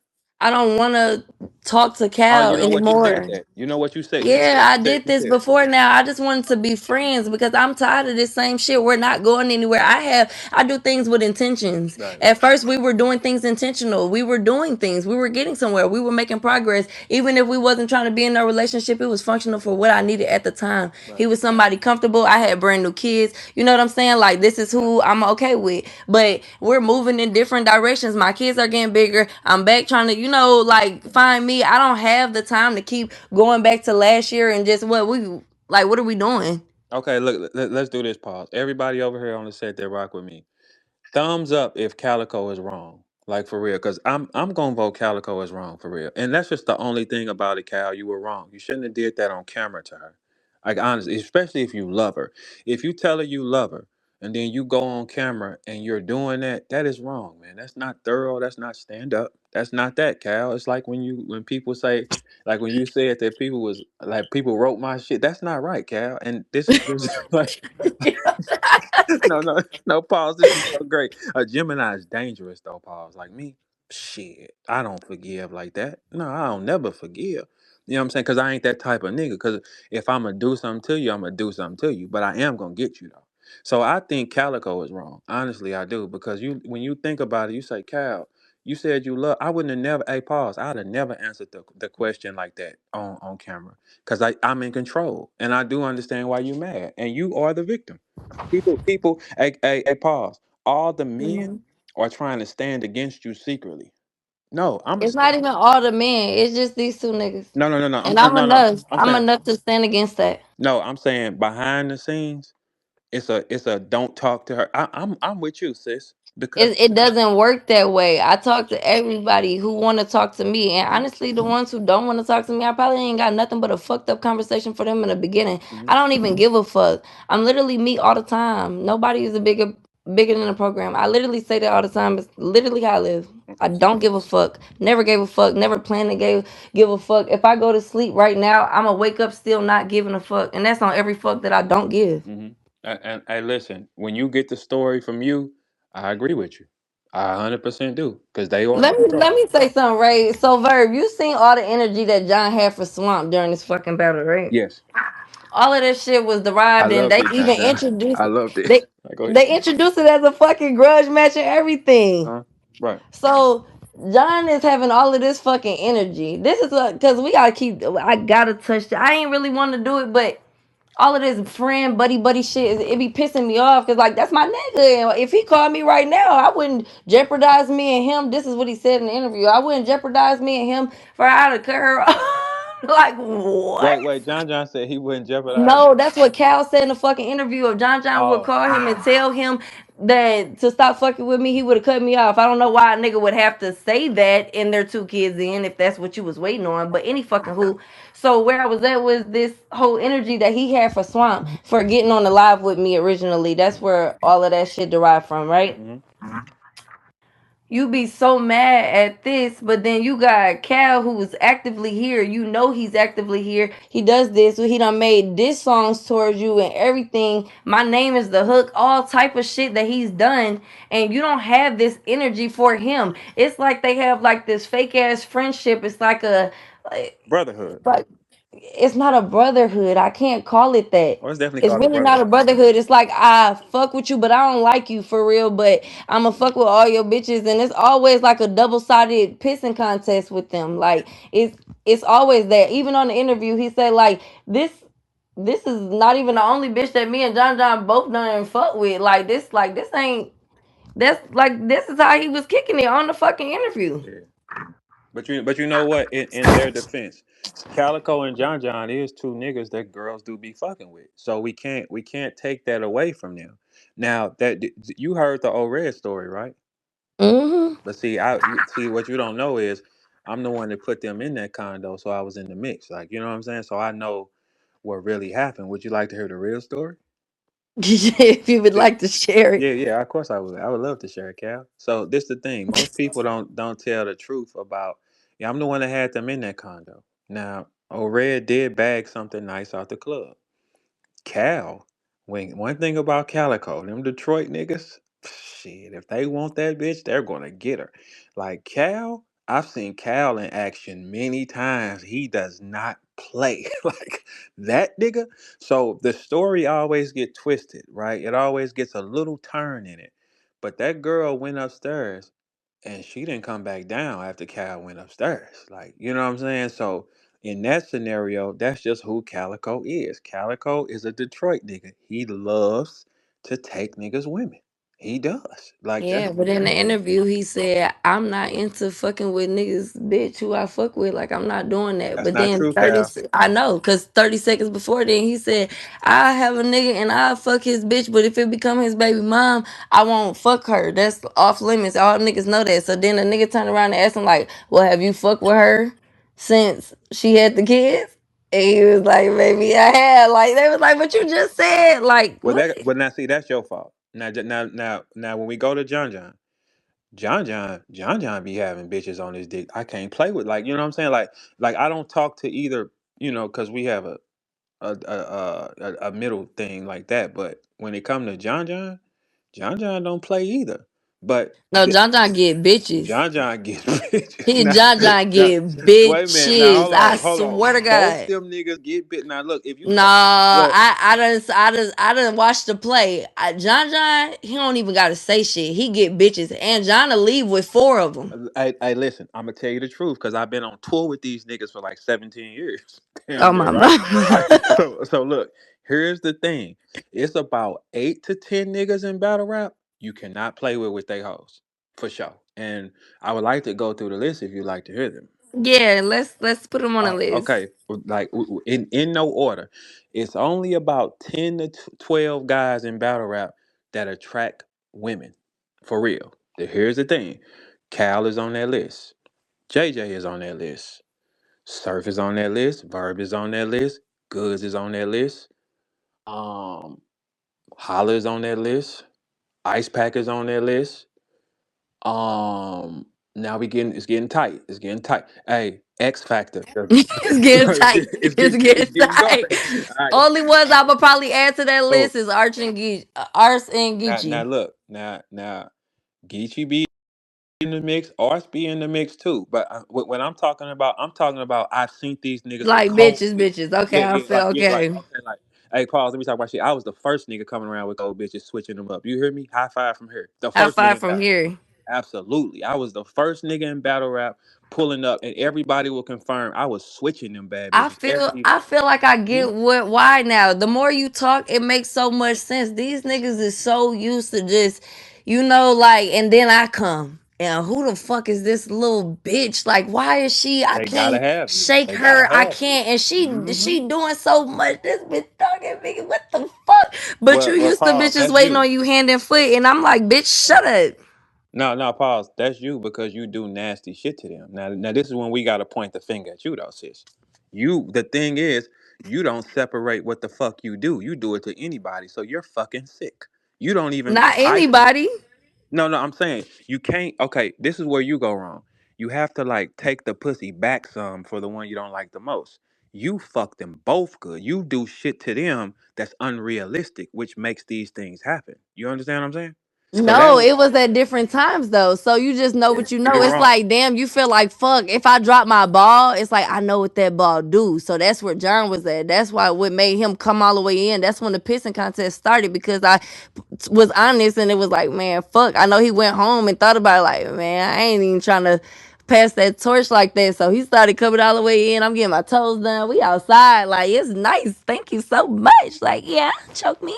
I don't want to talk to Oh, Cal you know what? You said anymore. that. You know what you said. Yeah, I did You this said it. before now. I just wanted to be friends because I'm tired of this same shit. We're not going anywhere. I do things with intentions. Right. At first we were doing things intentional. We were doing things. We were getting somewhere. We were making progress. Even if we wasn't trying to be in a relationship, it was functional for what I needed at the time. He Right. was somebody comfortable. I had brand new kids. You know what I'm saying? Like this is who I'm okay with. But we're moving in different directions. My kids are getting bigger. I'm back trying to, like find me. I don't have the time to keep going back to last year and just what are we doing? Okay. Look. Let's do this. Pause. Everybody over here on the set that rock with me. Thumbs up if Calico is wrong. Like for real, because I'm gonna vote Calico is wrong for real. And that's just the only thing about it, Cal. You were wrong. You shouldn't have did that on camera to her. Like honestly, especially if you love her. If you tell her you love her and then you go on camera and you're doing that, that is wrong, man. That's not thorough. That's not stand up. That's not that, Cal. It's like when people say, like when you said that people was like people wrote my shit. That's not right, Cal. And this like no, pause. This is so great. A Gemini is dangerous though, pause. Like me, shit, I don't forgive like that. No, I don't never forgive. You know what I'm saying? Because I ain't that type of nigga. Because if I'm gonna do something to you, I'm gonna do something to you. But I am gonna get you though. So I think Calico is wrong. Honestly, I do. Because when you think about it, you say, Cal, you said you love. I wouldn't have never. Hey, pause. I'd have never answered the question like that on camera. Because I'm in control, and I do understand why you're mad, and you are the victim. People, pause. All the men Mhm. are trying to stand against you secretly. No, I'm a It's not even all the men. It's just these two niggas. no, no, no, no. And I'm No, no. enough. I'm I'm saying enough to stand against that. no. I'm saying behind the scenes, it's a don't talk to her. I'm with you, sis, because It doesn't work that way. I talk to everybody who want to talk to me, and Mhm, honestly, the ones who don't want to talk to me, I probably ain't got nothing but a fucked up conversation for them in the beginning. mhm, I don't even give a fuck. I'm literally me all the time. Nobody is a bigger than the program. I literally say that all the time. It's literally how I live. I don't give a fuck. Never gave a fuck. Never planned to give a fuck. If I go to sleep right now, I'ma wake up still not giving a fuck, and that's on every fuck that I don't give. mhm. And listen, when you get the story from you, I agree with you. I 100% do, because they are in control. Let me say something, right? So, Verb, you seen all the energy that John had for Swamp during this fucking battle, right? Yes, All of this shit was I derived, and loved they it, even John John. introduced I loved it. they Like, go ahead. they introduced it as a fucking grudge match and everything. Right. So John is having all of this fucking energy. This is because we gotta keep. I gotta touch. I ain't really want to do it, but all of this friend buddy shit, it be pissing me off because like that's my nigga. And if he called me right now, I wouldn't jeopardize me and him. This is what he said in the interview. I wouldn't jeopardize me and him for how to cut her off. Like what? Wait. John John said he wouldn't jeopardize. No, that's what Cal said in the fucking interview. If John would Oh, call him and tell him that to stop fucking with me, he would have cut me off. I don't know why a nigga would have to say that in their two kids in if that's what you was waiting on. But any fucking who. So where I was at was this whole energy that he had for Swamp for getting on the live with me originally. That's where all of that shit derived from, right? hmm You be so mad at this, but then you got Cal who's actively here. You know he's actively here. He does this. He done made diss songs towards you and everything. My name is the hook. All type of shit that he's done, and you don't have this energy for him. It's like they have like this fake ass friendship. It's like a brotherhood. like it's not a brotherhood. I can't call it that. Well, it's definitely It's called a really not a brotherhood. brotherhood. It's like I fuck with you, but I don't like you for real. But I'ma fuck with all your bitches, and it's always like a double sided pissing contest with them. Like it's always that. Even on the interview, he said like this is not even the only bitch that me and John both done fuck with. Like this ain't that's like this is how he was kicking it on the fucking interview. Yeah. But you know what? In their defense, Calico and John John is two niggas that girls do be fucking with. So we can't take that away from them. Now that you heard the old red story, right? Mm-hmm. But see, see what you don't know is I'm the one that put them in that condo, so I was in the mix. Like, you know what I'm saying? So I know what really happened. Would you like to hear the real story? If you would See, like to share it. yeah, yeah. Of course, I would. I would love to share it, Cal. So this the thing. Most people don't tell the truth about. Yeah, I'm the one that had them in that condo. Now, Red did bag something nice out the club. Cal, when one thing about Calico, them Detroit niggas, shit, if they want that bitch, they're gonna get her. Like Cal, I've seen Cal in action many times. He does not play like that nigga. So the story always get twisted, right? It always gets a little turn in it. But that girl went upstairs and she didn't come back down after Cal went upstairs. Like, you know what I'm saying? So in that scenario, that's just who Calico is. Calico is a Detroit nigga. He loves to take niggas' women. He does. Like Yeah, that's but in the interview, he said, I'm not into fucking with niggas, bitch, who I fuck with. Like, I'm not doing that. that's But not then true, Cal. I know, because 30 seconds before then, he said, I have a nigga and I fuck his bitch, but if it become his baby mom, I won't fuck her. That's off limits. All niggas know that. So then the nigga turned around and asked him, like, well, have you fucked with her since she had the kids? And he was like, maybe I had. Like, they was like, but you just said, like, Well, what? but now see, that's your fault. Now, when we go to John John be having bitches on his dick. I can't play with, like, you know what I'm saying? Like I don't talk to either, because we have a middle thing like that. But when it come to John John don't play either. But No, John get bitches. John John gets bitches. He Now, John now, get wait a minute. Now bitches. hold I on, hold on. swear to Both God. them niggas get bit. Now look, if you No, look, I done watched the play. John, he don't even gotta say shit. He get bitches, and John to leave with four of them. I listen. I'm gonna tell you the truth because I've been on tour with these niggas for like 17 years, Oh damn near, my right? Right. mama. So look. Here's the thing. It's about 8 to 10 niggas in battle rap. You cannot play with they hoes for sure. and I would like to go through the list if you'd like to hear them. Yeah, let's put them on a list. Okay, like in no order. It's only about 10 to 12 guys in battle rap that attract women, for real. Here's the thing: Cal is on that list. JJ is on that list. Surf is on that list. Verb is on that list. Goods is on that list. Um, Holla is on that list. Ice Pack is on that list. Um, Now it's getting tight. It's getting tight. Hey, X Factor. It's getting tight. It's It's getting getting going. tight. All right. Only ones I would probably add to that Oh, list is Ars and now Geechee. look. Now Geechee be in the mix. Ars be in the mix too. But when I'm talking about. I've seen these niggas with Like cold bitches, bitches. bitches. Okay, I feel Like okay. okay, like. Hey, pause. Let me talk about shit. I was the first nigga coming around with cold bitches, switching them up. You hear me? High five from here. The High first nigga five in from battle. here. Absolutely. I was the first nigga in battle rap pulling up, and everybody will confirm I was switching them bad bitches every. I feel like I Mhm. get why now. The more you talk, it makes so much sense. These niggas is so used to just, like, and then I come. And who the fuck is this little bitch? Like, why is she? I They gotta can't have you. shake They gotta her. I have you. can't. And Hmm. she doing so much. This bitch talking me. What the fuck? But you Well, used to pause. bitches That's waiting you. on you hand and foot. And I'm like, bitch, shut up. No, pause. That's you because you do nasty shit to them. Now, this is when we gotta point the finger at you, though, sis. The thing is, you don't separate what the fuck you do. You do it to anybody, so you're fucking sick. You don't even. Not I anybody. No, I'm saying you can't. Okay, this is where you go wrong. You have to like take the pussy back some for the one you don't like the most. You fuck them both good. You do shit to them that's unrealistic, which makes these things happen. You understand what I'm saying? So that No, it was at different times though. So you just know what you know. you're It's wrong. like, damn, you feel like fuck. If I drop my ball, it's like I know what that ball do. So that's where John was at. That's why what made him come all the way in. That's when the pissing contest started because I was honest and it was like, man, fuck. I know he went home and thought about it like, man, I ain't even trying to pass that torch like that. So he started coming all the way in. I'm getting my toes done. We outside. Like, it's nice. Thank you so much. Like, yeah, choke me.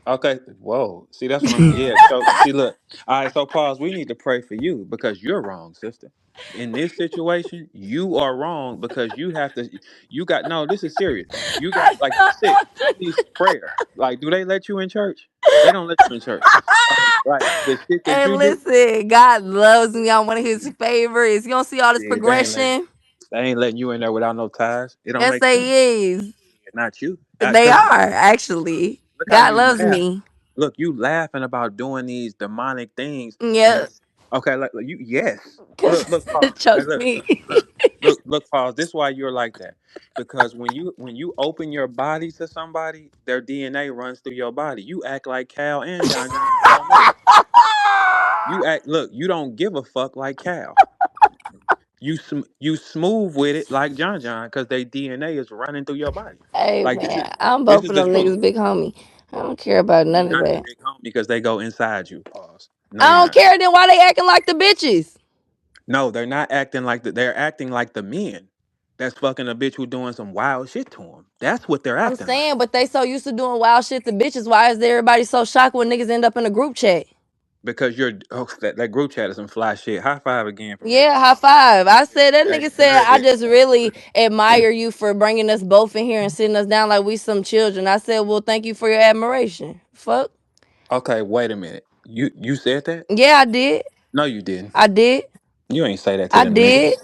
Okay. Whoa. See, that's what I'm. Yeah. So, see, look. All right. So, pause. We need to pray for you because you're wrong, sister. In this situation, you are wrong because you have to. You got no. This is serious. You got like you sick. You need some prayer. Like, do they let you in church? They don't let you in church. Like the shit that Hey, you do. listen, God loves me. I'm one of his favorites. You don't see all this Yeah, progression? they ain't letting you in there without no ties. It don't Yes, make sense. they is. Not you. They Because are, actually. look how God you loves laugh. me. Look, you laughing about doing these demonic things, and Yep. okay, like you, yes. Look, pause. Hey, Choke me. pause. This is why you're like that, because when you open your body to somebody, their DNA runs through your body. You act like Cal and John John, and you don't know it. Look, you don't give a fuck like Cal. You smooth with it like John John, because their DNA is running through your body. Hey, Like this is man, I'm this both is of the them truth. niggas big homie. I don't care about You're none of not the that. big homie because they go inside you. Pause. No, I you're don't not. care then why they acting like the bitches. No, they're not acting like they're acting like the men that's fucking a bitch who doing some wild shit to them. That's what they're I'm acting like. saying, but they so used to doing wild shit to bitches. Why is everybody so shocked when niggas end up in a group chat? Because that group chat is some fly shit. High five again from here. Yeah, high five. I said that Hey, nigga said good. I just really admire you for bringing us both in here and sitting us down like we some children. I said, well, thank you for your admiration. Fuck. Okay, wait a minute. You said that? Yeah, I did. No, you didn't. I did. You ain't say that to I them niggas. did.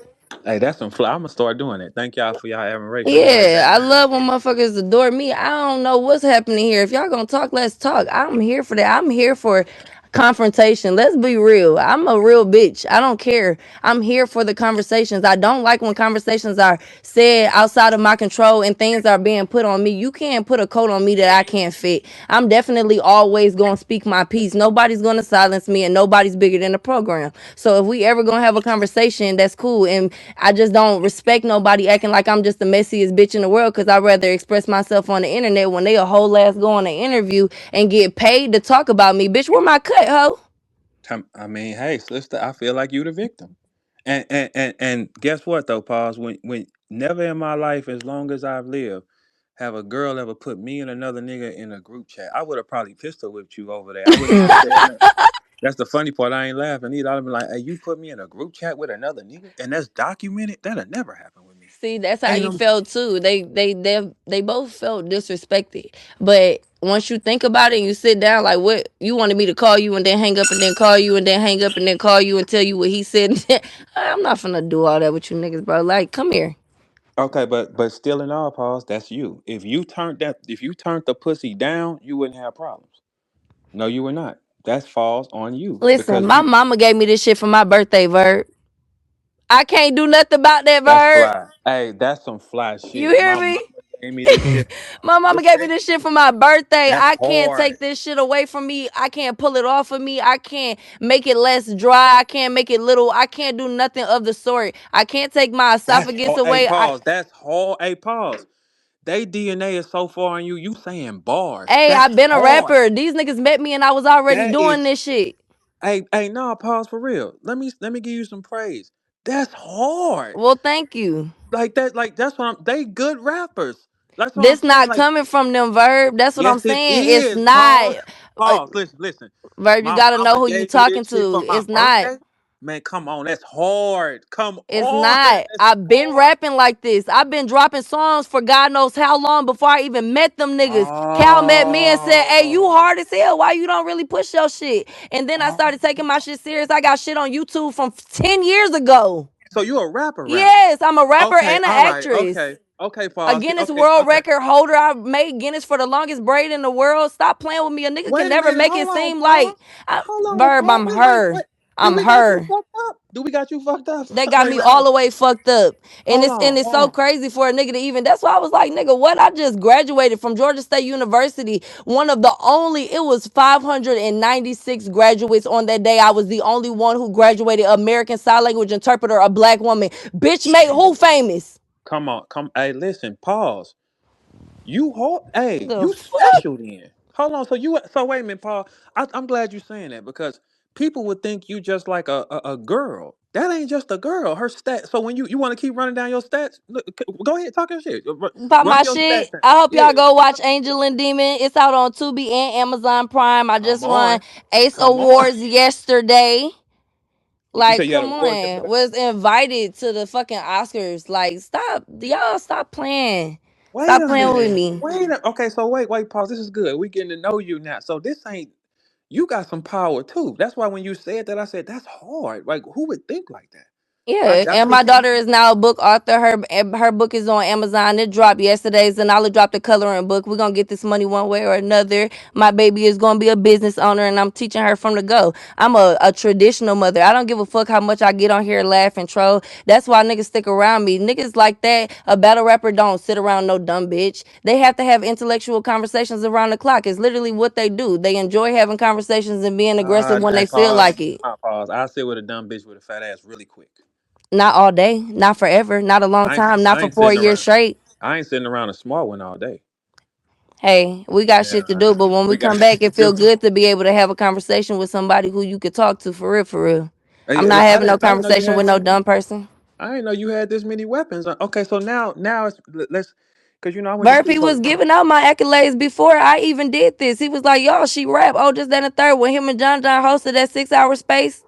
Hey, that's some fly. I'm gonna start doing it. Thank y'all for y'all admiration. I like Yeah, that. I love when motherfuckers adore me. I don't know what's happening here. If y'all gonna talk, let's talk. I'm here for that. I'm here for confrontation. Let's be real. I'm a real bitch. I don't care. I'm here for the conversations. I don't like when conversations are said outside of my control and things are being put on me. You can't put a coat on me that I can't fit. I'm definitely always gonna speak my piece. Nobody's gonna silence me and nobody's bigger than the program. So if we ever gonna have a conversation, that's cool. And I just don't respect nobody acting like I'm just the messiest bitch in the world because I'd rather express myself on the internet when they a whole ass go on an interview and get paid to talk about me. Bitch, where my cut, hoe? I mean, hey, sister, I feel like you the victim. And guess what though, pause. When never in my life, as long as I've lived, have a girl ever put me and another nigga in a group chat. I would have probably pistol whipped you over there. I wouldn't even said nothing. That's the funny part. I ain't laughing either. I'd be like, hey, you put me in a group chat with another nigga, and that's documented. That'll never happen with me. See, that's how Ain't you no. felt too. They both felt disrespected. But once you think about it and you sit down, like what you wanted me to call you and then hang up and then call you and then hang up and then call you and tell you what he said. I'm not finna do all that with you niggas, bro. Like, come here. Okay, but still in all, pause. That's you. If you turned the pussy down, you wouldn't have problems. No, you would not. That falls on you Listen, because my mama gave me this shit for my birthday, Verb. I can't do nothing about that, that's Verb. fly. Hey, that's some fly You shit. hear My me? mama gave me this shit. My mama What gave you me say? this shit for my birthday. That's I can't hard. take this shit away from me. I can't pull it off of me. I can't make it less dry. I can't make it little. I can't do nothing of the sort. I can't take my That's esophagus hard. Hey, away. pause. That's hard. Hey, pause. They DNA is so far on you. You saying bars. Hey, That's I've been a hard. rapper. These niggas met me and I was already That doing is. this shit. Hey, no, pause for real. Let me give you some praise. That's hard. Well, thank you. Like that. Like that's what I'm. They good rappers. That's what I'm This saying. not Like coming from them, Verb. That's what I'm yes, it saying. It's is. Pause. not. Uh, Pause. Listen. Verb, you My gotta know mama who you gave me talking this shit to. for my It's not. birthday. Man, come on. That's hard. Come It's on. not. That's I've been hard. rapping like this. I've been dropping songs for God knows how long before I even met them niggas. Cal met me and said, "Hey, you Oh. hard as hell. Why you don't really push your shit?" And then I Oh. started taking my shit serious. I got shit on YouTube from 10 years ago. So you a rapper. Yes, I'm a rapper Okay. and an All right. actress. Okay. A Pause. Guinness Okay. World Okay. Record holder. I made Guinness for the longest braid in the world. Stop playing with me. A nigga can Wait a never minute. make Hold it on, seem Paul. like Verb, Paul. I'm Wait. her. Do I'm we got you her. fucked up? Do we got you fucked up? They got Wait, me wait, all the way fucked up. And it's hold so on. crazy for a nigga to even that's why I was like, nigga, what? I just graduated from Georgia State University. One of the only, it was 596 graduates on that day. I was the only one who graduated American Sign Language interpreter, a black woman. Bitch made who famous? Come on, come. Hey, listen, pause. Hey, The you fuck? special then. Hold on. So wait a minute, Paul. I'm glad you're saying that because people would think you just like a girl. That ain't just a girl. Her stats. So when you want to keep running down your stats, look, go ahead, talk your shit. About Run my your shit. stats down. I hope Yeah. y'all go watch Angel and Demon. It's out on Tubi and Amazon Prime. I Come just won on. Ace Come on. Awards yesterday. You say Like, you had come awards on. yesterday. Was invited to the fucking Oscars. Like, stop. Y'all stop playing. Wait Stop a playing with minute. me. Okay, so wait, pause. This is good. We getting to know you now. So this ain't you got some power too. That's why when you said that, I said that's hard. Like who would think like that? Yeah, I and my think you. daughter is now a book author. Her book is on Amazon. It dropped yesterday. Zanala dropped a coloring book. We're gonna get this money one way or another. My baby is gonna be a business owner, and I'm teaching her from the go. I'm a traditional mother. I don't give a fuck how much I get on here and laugh and troll. That's why niggas stick around me. Niggas like that, a battle rapper don't sit around no dumb bitch. They have to have intellectual conversations around the clock. It's literally what they do. They enjoy having conversations and being aggressive when Hey, they feel pause. like it. Pause. I sit with a dumb bitch with a fat ass really quick. Not all day, not forever, not a long time, not I for ain't four sitting years around. straight. I ain't sitting around a smart one all day. Hey, we got Yeah, shit to do, but when we we got come back, shit to it feel do. good to be able to have a conversation with somebody who you could talk to for real, for real. I'm Hey, not having no I didn't know you conversation had with this. no dumb person. I didn't know you had this many weapons. Okay, so now let's because you know I went to school Burpee for. was giving out my accolades before I even did this. He was like, "Y'all, she rap. Oh, just that and the third." When him and John hosted that 6 hour space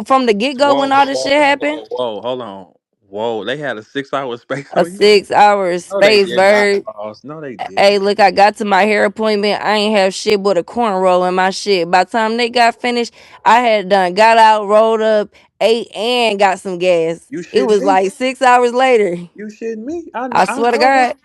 from the get go when all this shit happened, Hold on. Whoa, they had a 6 hour space a on you? 6 hour No, they space, did not, bird. boss. No, they Hey, didn't. look, I got to my hair appointment. I ain't have shit but a cornrow in my shit. By the time they got finished, I had done got out, rolled up, ate, and got some gas. You It shitting was me? like 6 hours later. You shitting me? I I swear to know that. God.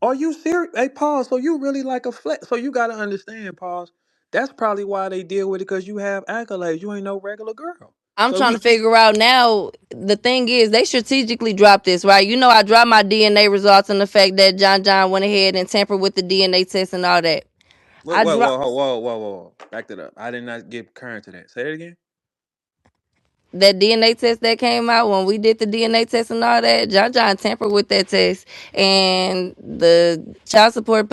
Are you serious? Hey, Paul, so you really like a flex. So you got to understand, Paul. That's probably why they deal with it because you have accolades. You ain't no regular girl. I'm So trying to figure out now. The thing is, they strategically dropped this, right? You know, I dropped my DNA results and the fact that John went ahead and tampered with the DNA test and all that. I dropped whoa. Back that up. I did not get current to that. Say it again. that DNA test that came out when we did the DNA test and all that. John tampered with that test, and the child support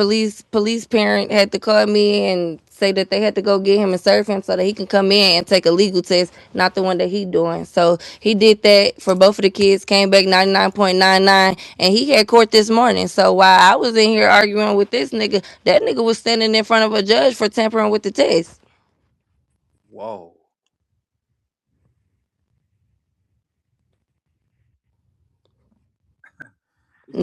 police parent had to call me and say that they had to go get him and serve him so that he can come in and take a legal test, not the one that he doing. So he did that for both of the kids. Came back 99.99, and he had court this morning. So while I was in here arguing with this nigga, that nigga was standing in front of a judge for tampering with the test. Whoa.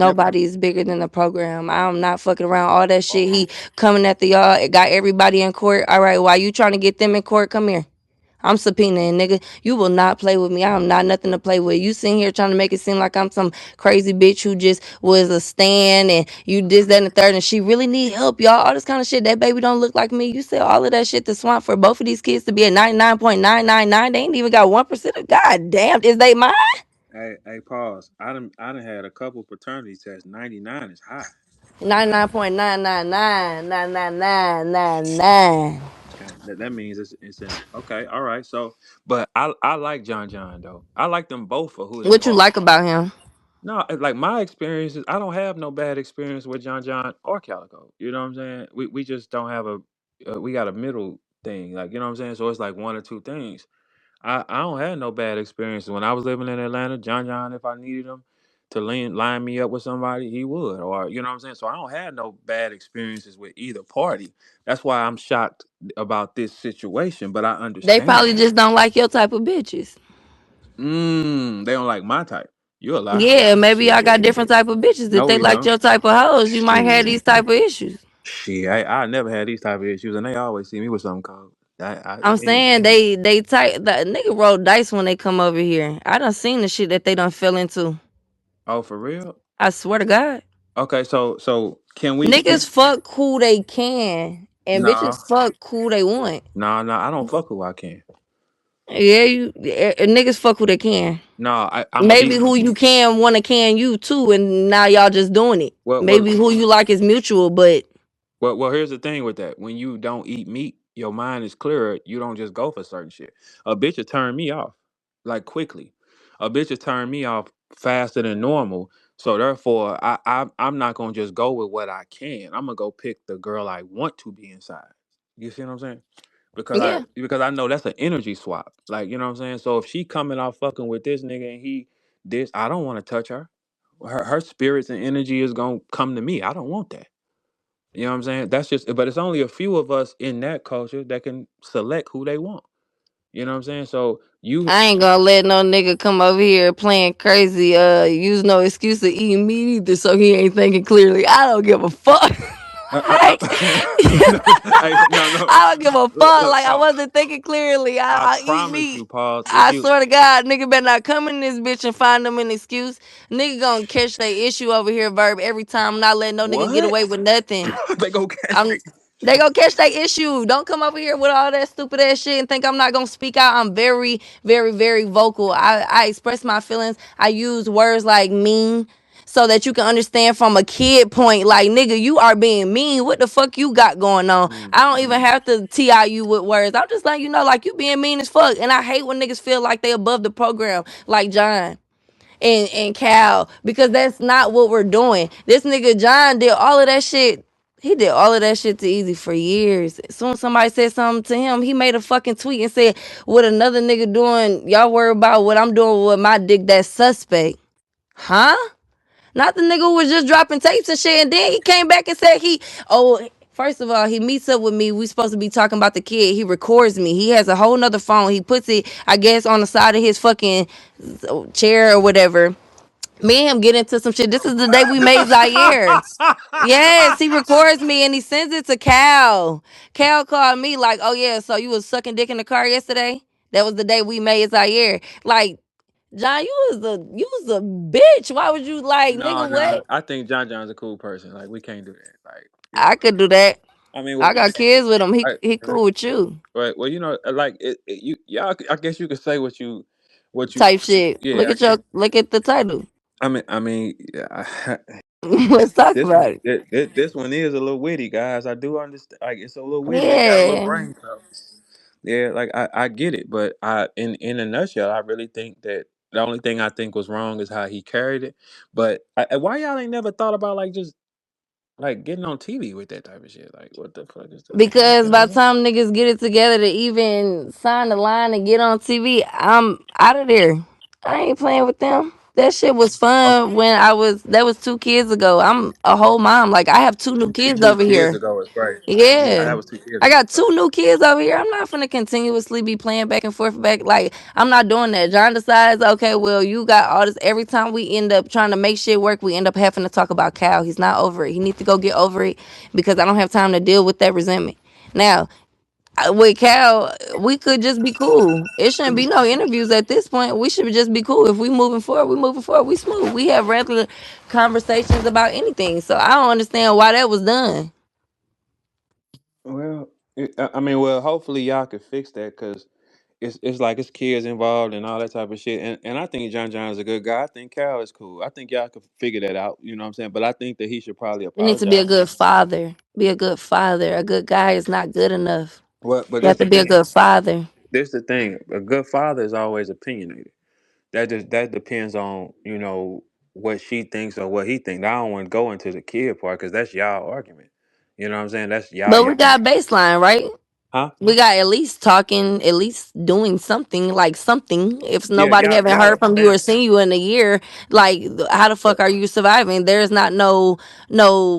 Yep. Nobody is bigger than the program. I'm not fucking around all that shit. He coming after y'all. It got everybody in court. All right, why you trying to get them in court? Come here. I'm subpoenaing, nigga. You will not play with me. I'm not nothing to play with. You sitting here trying to make it seem like I'm some crazy bitch who just was a stand and you this, that, and the third, and she really need help, y'all. All this kind of shit. That baby don't look like me. You said all of that shit to Swamp for both of these kids to be at 99.999. They ain't even got 1% of. God damn, is they mine? Hey, pause. I done had a couple paternity tests. 99 is high. 99.9999999. Okay, that means it's in. Okay, all right. So, but I like John though. I like them both for who they What you are. like about him? No, like my experiences, I don't have no bad experience with John or Calico. You know what I'm saying? We just don't have a we got a middle thing. Like you know what I'm saying? So it's like one or two things. I don't have no bad experiences. When I was living in Atlanta, John, if I needed him to line me up with somebody, he would. Or you know what I'm saying? So I don't have no bad experiences with either party. That's why I'm shocked about this situation, but I They understand. probably just don't like your type of bitches. They don't like my type. You a lie. Yeah, maybe I got Shit. different type of bitches. If No, they we liked don't. your type of hoes, you might have Shit. these type of issues. Shit. I never had these type of issues, and they always see me with something called. I'm We ain't- saying they type the nigga roll dice when they come over here. I done seen the shit that they done fell into. Oh, for real? I swear to God. Okay, so can we? Niggas fuck who they can and Nah, bitches fuck who they want. nah. I don't fuck who I can. Yeah, niggas fuck who they can. No, I'm gonna Maybe be. who you can wanna can you too, and now y'all just doing it. Well, well, Maybe who you like is mutual, but well. Here's the thing with that: when you don't eat meat, your mind is clearer. You don't just go for certain shit. A bitch will turn me off, like quickly. A bitch will turn me off faster than normal. So therefore, I'm not gonna just go with what I can. I'm gonna go pick the girl I want to be inside. You see what I'm saying? yeah. Because I know that's an energy swap. Like you know what I'm saying. So if she coming off fucking with this nigga and he this, I don't want to touch her. Her spirits and energy is gonna come to me. I don't want that. You know what I'm saying? That's just, but it's only a few of us in that culture that can select who they want. You know what I'm saying? So you, I ain't gonna let no nigga come over here playing crazy, use no excuse to eat meat either, so he ain't thinking clearly. I don't give a fuck. Like, no, hey, no. I don't give a fuck. Look, Like, I wasn't thinking clearly. I I eat promise meat. you, Paul. If I you swear to God, nigga better not come in this bitch and find them an excuse. Nigga gonna catch they issue over here, verb, every time. I'm not letting no nigga get what away with nothing. they go catch I'm they gonna catch that issue. Don't come over here with all that stupid ass shit and think I'm not gonna speak out. I'm very, very, very vocal. I express my feelings. I use words like mean so that you can understand from a kid point. Like, nigga, you are being mean. What the fuck you got going on? Mm, I don't even mm. have to TI you with words. I'm just letting you know, like, you being mean as fuck. And I hate when niggas feel like they above the program, like John and Cal, because that's not what we're doing. This nigga John did all of that shit. He did all of that shit to Easy for years. As soon as somebody said something to him, he made a fucking tweet and said, "What another nigga doing? Y'all worry about what I'm doing with my dick. That's suspect." Huh? Not the nigga who was just dropping tapes and shit, and then he came back and said oh, first of all, he meets up with me. We supposed to be talking about the kid. He records me. He has a whole nother phone. He puts it, I guess, on the side of his fucking chair or whatever. Me and him get into some shit. This is the day we made Zaire. Yes, he records me and he sends it to Cal. Cal called me like, "Oh yeah, so you was sucking dick in the car yesterday? That was the day we made Zaire." Like, John, you was a bitch. Why would you like, No, nigga? What? I think John's a cool person. Like we can't do that. Like you I know, could do that. I mean, I got kids with him. He I, he cool with you. right. Well, you know, like you, y'all. I guess you could say what you. Type shit. Yeah, Look at the title. yeah, Let's talk about it. this one is a little witty, guys. I do understand. Like it's a little witty. It got a little Yeah. brain cells. Yeah, like I get it, but in a nutshell, I really think that the only thing I think was wrong is how he carried it. But why y'all ain't never thought about like just like getting on TV with that type of shit? Like what the fuck is that? Because by the time niggas get it together to even sign the line and get on TV, I'm out of there. I ain't playing with them. That shit was Okay, fun when that was 2 kids ago. I'm a whole mom. Like I have two new kids two over kids here. ago is crazy. Yeah, Yeah. that was 2 kids I ago. got two new kids over here. I'm not finna continuously be playing back and forth back. Like, I'm not doing that. John decides, okay, well, you got all this. Every time we end up trying to make shit work, we end up having to talk about Cal. He's not over it. He needs to go get over it because I don't have time to deal with that resentment. Now, with Cal, we could just be cool. It shouldn't be no interviews at this point. We should just be cool. If we moving forward, we moving forward. We smooth. We have regular conversations about anything. So I don't understand why that was done. Well, I mean, well, hopefully y'all can fix that because it's like it's kids involved and all that type of shit. And I think John is a good guy. I think Cal is cool. I think y'all could figure that out. You know what I'm saying? But I think that he should probably You need to be a apologize. good father. Be a good father. A good guy is not good enough. Well, but You have that's to the be a thing. good father. This the thing. A good father is always opinionated. That depends on what she thinks or what he thinks. I don't want to go into the kid part because that's y'all argument. You know what I'm saying? That's But we y'all. got baseline, right? Huh? We got at least talking, at least doing something, like something. If Yeah, nobody haven't y'all heard a from you or family. seen you in a year, like how the fuck are you surviving? There's not no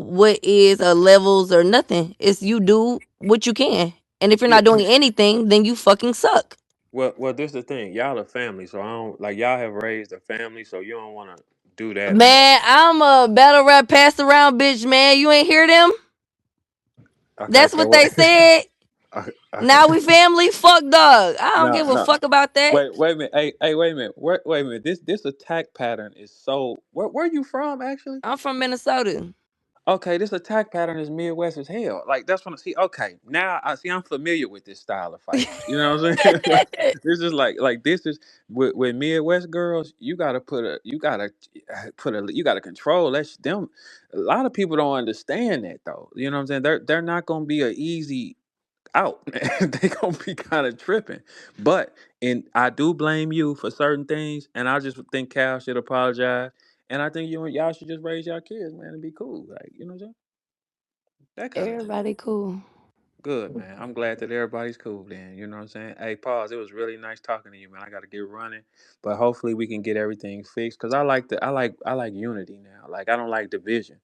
what is or levels or nothing. It's you do what you can. And if you're Yeah. not doing anything, then you fucking suck. Well, this the thing. Y'all a family, so I don't like y'all have raised a family, so you don't want to do that part. Man, I'm a battle rap pass around bitch, man. You ain't hear them? Okay, That's so what what? they said. Okay. Now we family. Fuck dog. I don't No, give a no. fuck about that. Wait a minute. Hey, wait a minute. Wait a minute. This attack pattern is so. Where you from, actually? I'm from Minnesota. Okay, this attack pattern is Midwest as hell. Like that's when I see. Okay, now I see. I'm familiar with this style of fighting. You know what I'm saying? Like, this is like this is with Midwest girls. You gotta control that. Them. A lot of people don't understand that though. You know what I'm saying? They're not gonna be a easy out. They gonna be kind of tripping. But and I do blame you for certain things, and I just think Cal should apologize. And I think you and y'all should just raise your kids, man, and be cool. Like, you know what I'm saying? That kind of thing. Everybody cool. Good, man. I'm glad that everybody's cool then. You know what I'm saying? Hey, pause. It was really nice talking to you, man. I gotta get running. But hopefully we can get everything fixed. Cause I like unity now. Like I don't like division,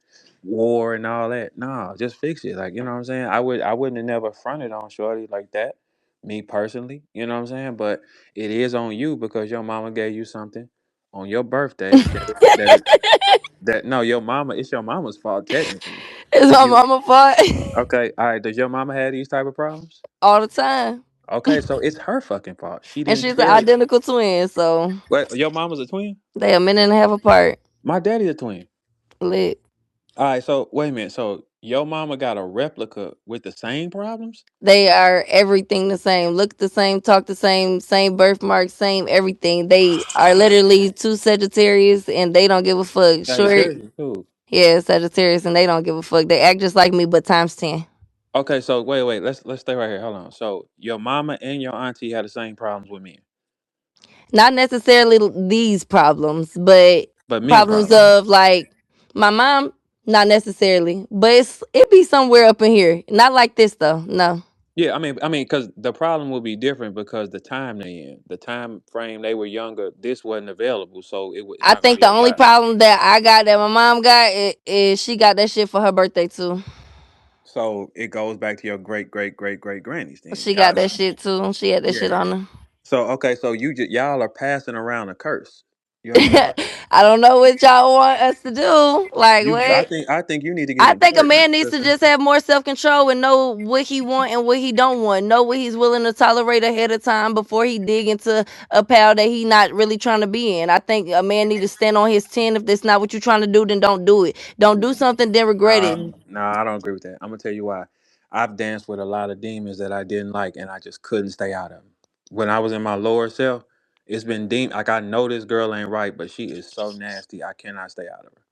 war and all that. No, just fix it. Like, you know what I'm saying? I wouldn't have never fronted on Shorty like that. Me personally. You know what I'm saying? But it is on you because your mama gave you something on your birthday that no, your mama, it's your mama's fault technically. It's If my you mama fault Okay, all right. Does your mama have these type of problems? all the time. Okay, so it's her fucking fault. She And didn't she's an tell you. identical twin, so What? Your mama's a twin? they a minute and a half apart. My daddy's a twin. Lit. All right, so wait a minute. So your mama got a replica with the same problems? They are everything the same. Look the same, talk the same, same birthmark, same everything. They are literally two Sagittarius and they don't give a fuck. Short, Sagittarius is cool. yeah, Sagittarius and they don't give a fuck. They act just like me, but times 10. Okay, so wait. Let's stay right here. Hold on. So your mama and your auntie had the same problems with men, Not necessarily these problems, but but men problems problems. of like my mom, not necessarily, but it be somewhere up in here. Not like this though. No. Yeah, I mean, because the problem will be different because the time they in, the time frame they were younger, this wasn't available, so it's I not gonna think be the a only lot. problem that I got that my mom got is she got that shit for her birthday too. So it goes back to your great grannies then. She got that shit too. She had that Yeah. shit on her. So okay, so y'all are passing around a curse. You understand? I don't know what y'all want us to do. Like You, I what? think I think you need to get I in think a therapy, man needs to sister. just have more self control and know what he want and what he don't want. Know what he's willing to tolerate ahead of time before he dig into a pal that he not really trying to be in. I think a man need to stand on his 10. If that's not what you're trying to do, then don't do it. Don't do something, then regret it. No, I don't agree with that. I'm gonna tell you why. I've danced with a lot of demons that I didn't like, and I just couldn't stay out of them. When I was in my lower self, it's been deep. Like I know this girl ain't right, but she is so nasty. I cannot stay out of her.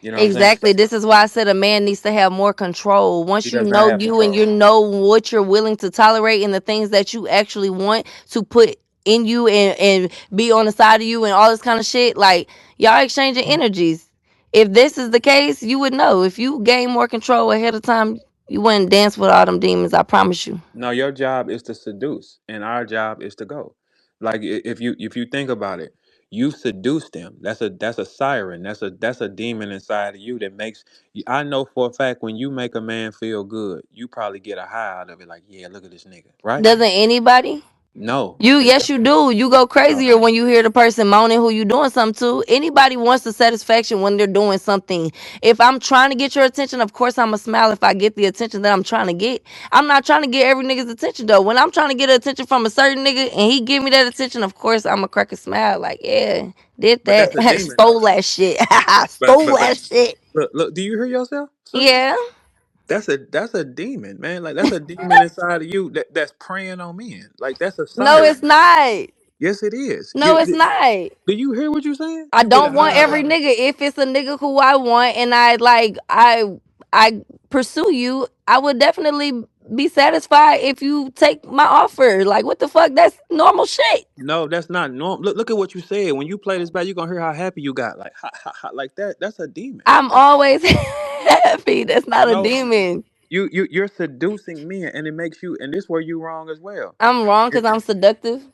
You know what I'm saying? Exactly. This is why I said a man needs to have more control. She Once you does not know have you and control. you know what you're willing to tolerate and the things that you actually want to put in you and be on the side of you and all this kind of shit, like y'all exchanging energies. If this is the case, you would know. If you gain more control ahead of time, you wouldn't dance with all them demons. I promise you. No, your job is to seduce, and our job is to go. Like if you think about it, You seduce them. That's a siren. That's a demon inside of you that makes. I know for a fact when you make a man feel good, you probably get a high out of it. Like, yeah, look at this nigga, right? Doesn't anybody? No, it Yes, you doesn't. do. You go No. crazier when you hear the person moaning who you doing something to. Anybody wants the satisfaction when they're doing something. If I'm trying to get your attention, of course I'm going to smile if I get the attention that I'm trying to get. I'm not trying to get every nigga's attention, though. When I'm trying to get attention from a certain nigga and he give me that attention, of course I'm going to crack a smile. Like, yeah, did But that's a that. demon though. Stole that shit. But Stole but but that shit. look. Do you hear yourself, sister? Yeah. That's a demon, man. Like that's a demon inside of you that's preying on men. Like that's a No, it's siren. not. Yes, it is. No, it's not. Do you hear what you're saying? I You get a don't want high every out of. nigga. If it's a nigga who I want and I pursue you, I would definitely be satisfied if you take my offer. Like what the fuck? That's normal shit. No, that's not normal. Look at what you said. When you play this back, you're gonna hear how happy you got. Like ha ha ha, like that. That's a demon. I'm always happy. That's not a No, demon. you're seducing men, and it makes you. And this where you wrong as well. I'm wrong You're, because I'm seductive.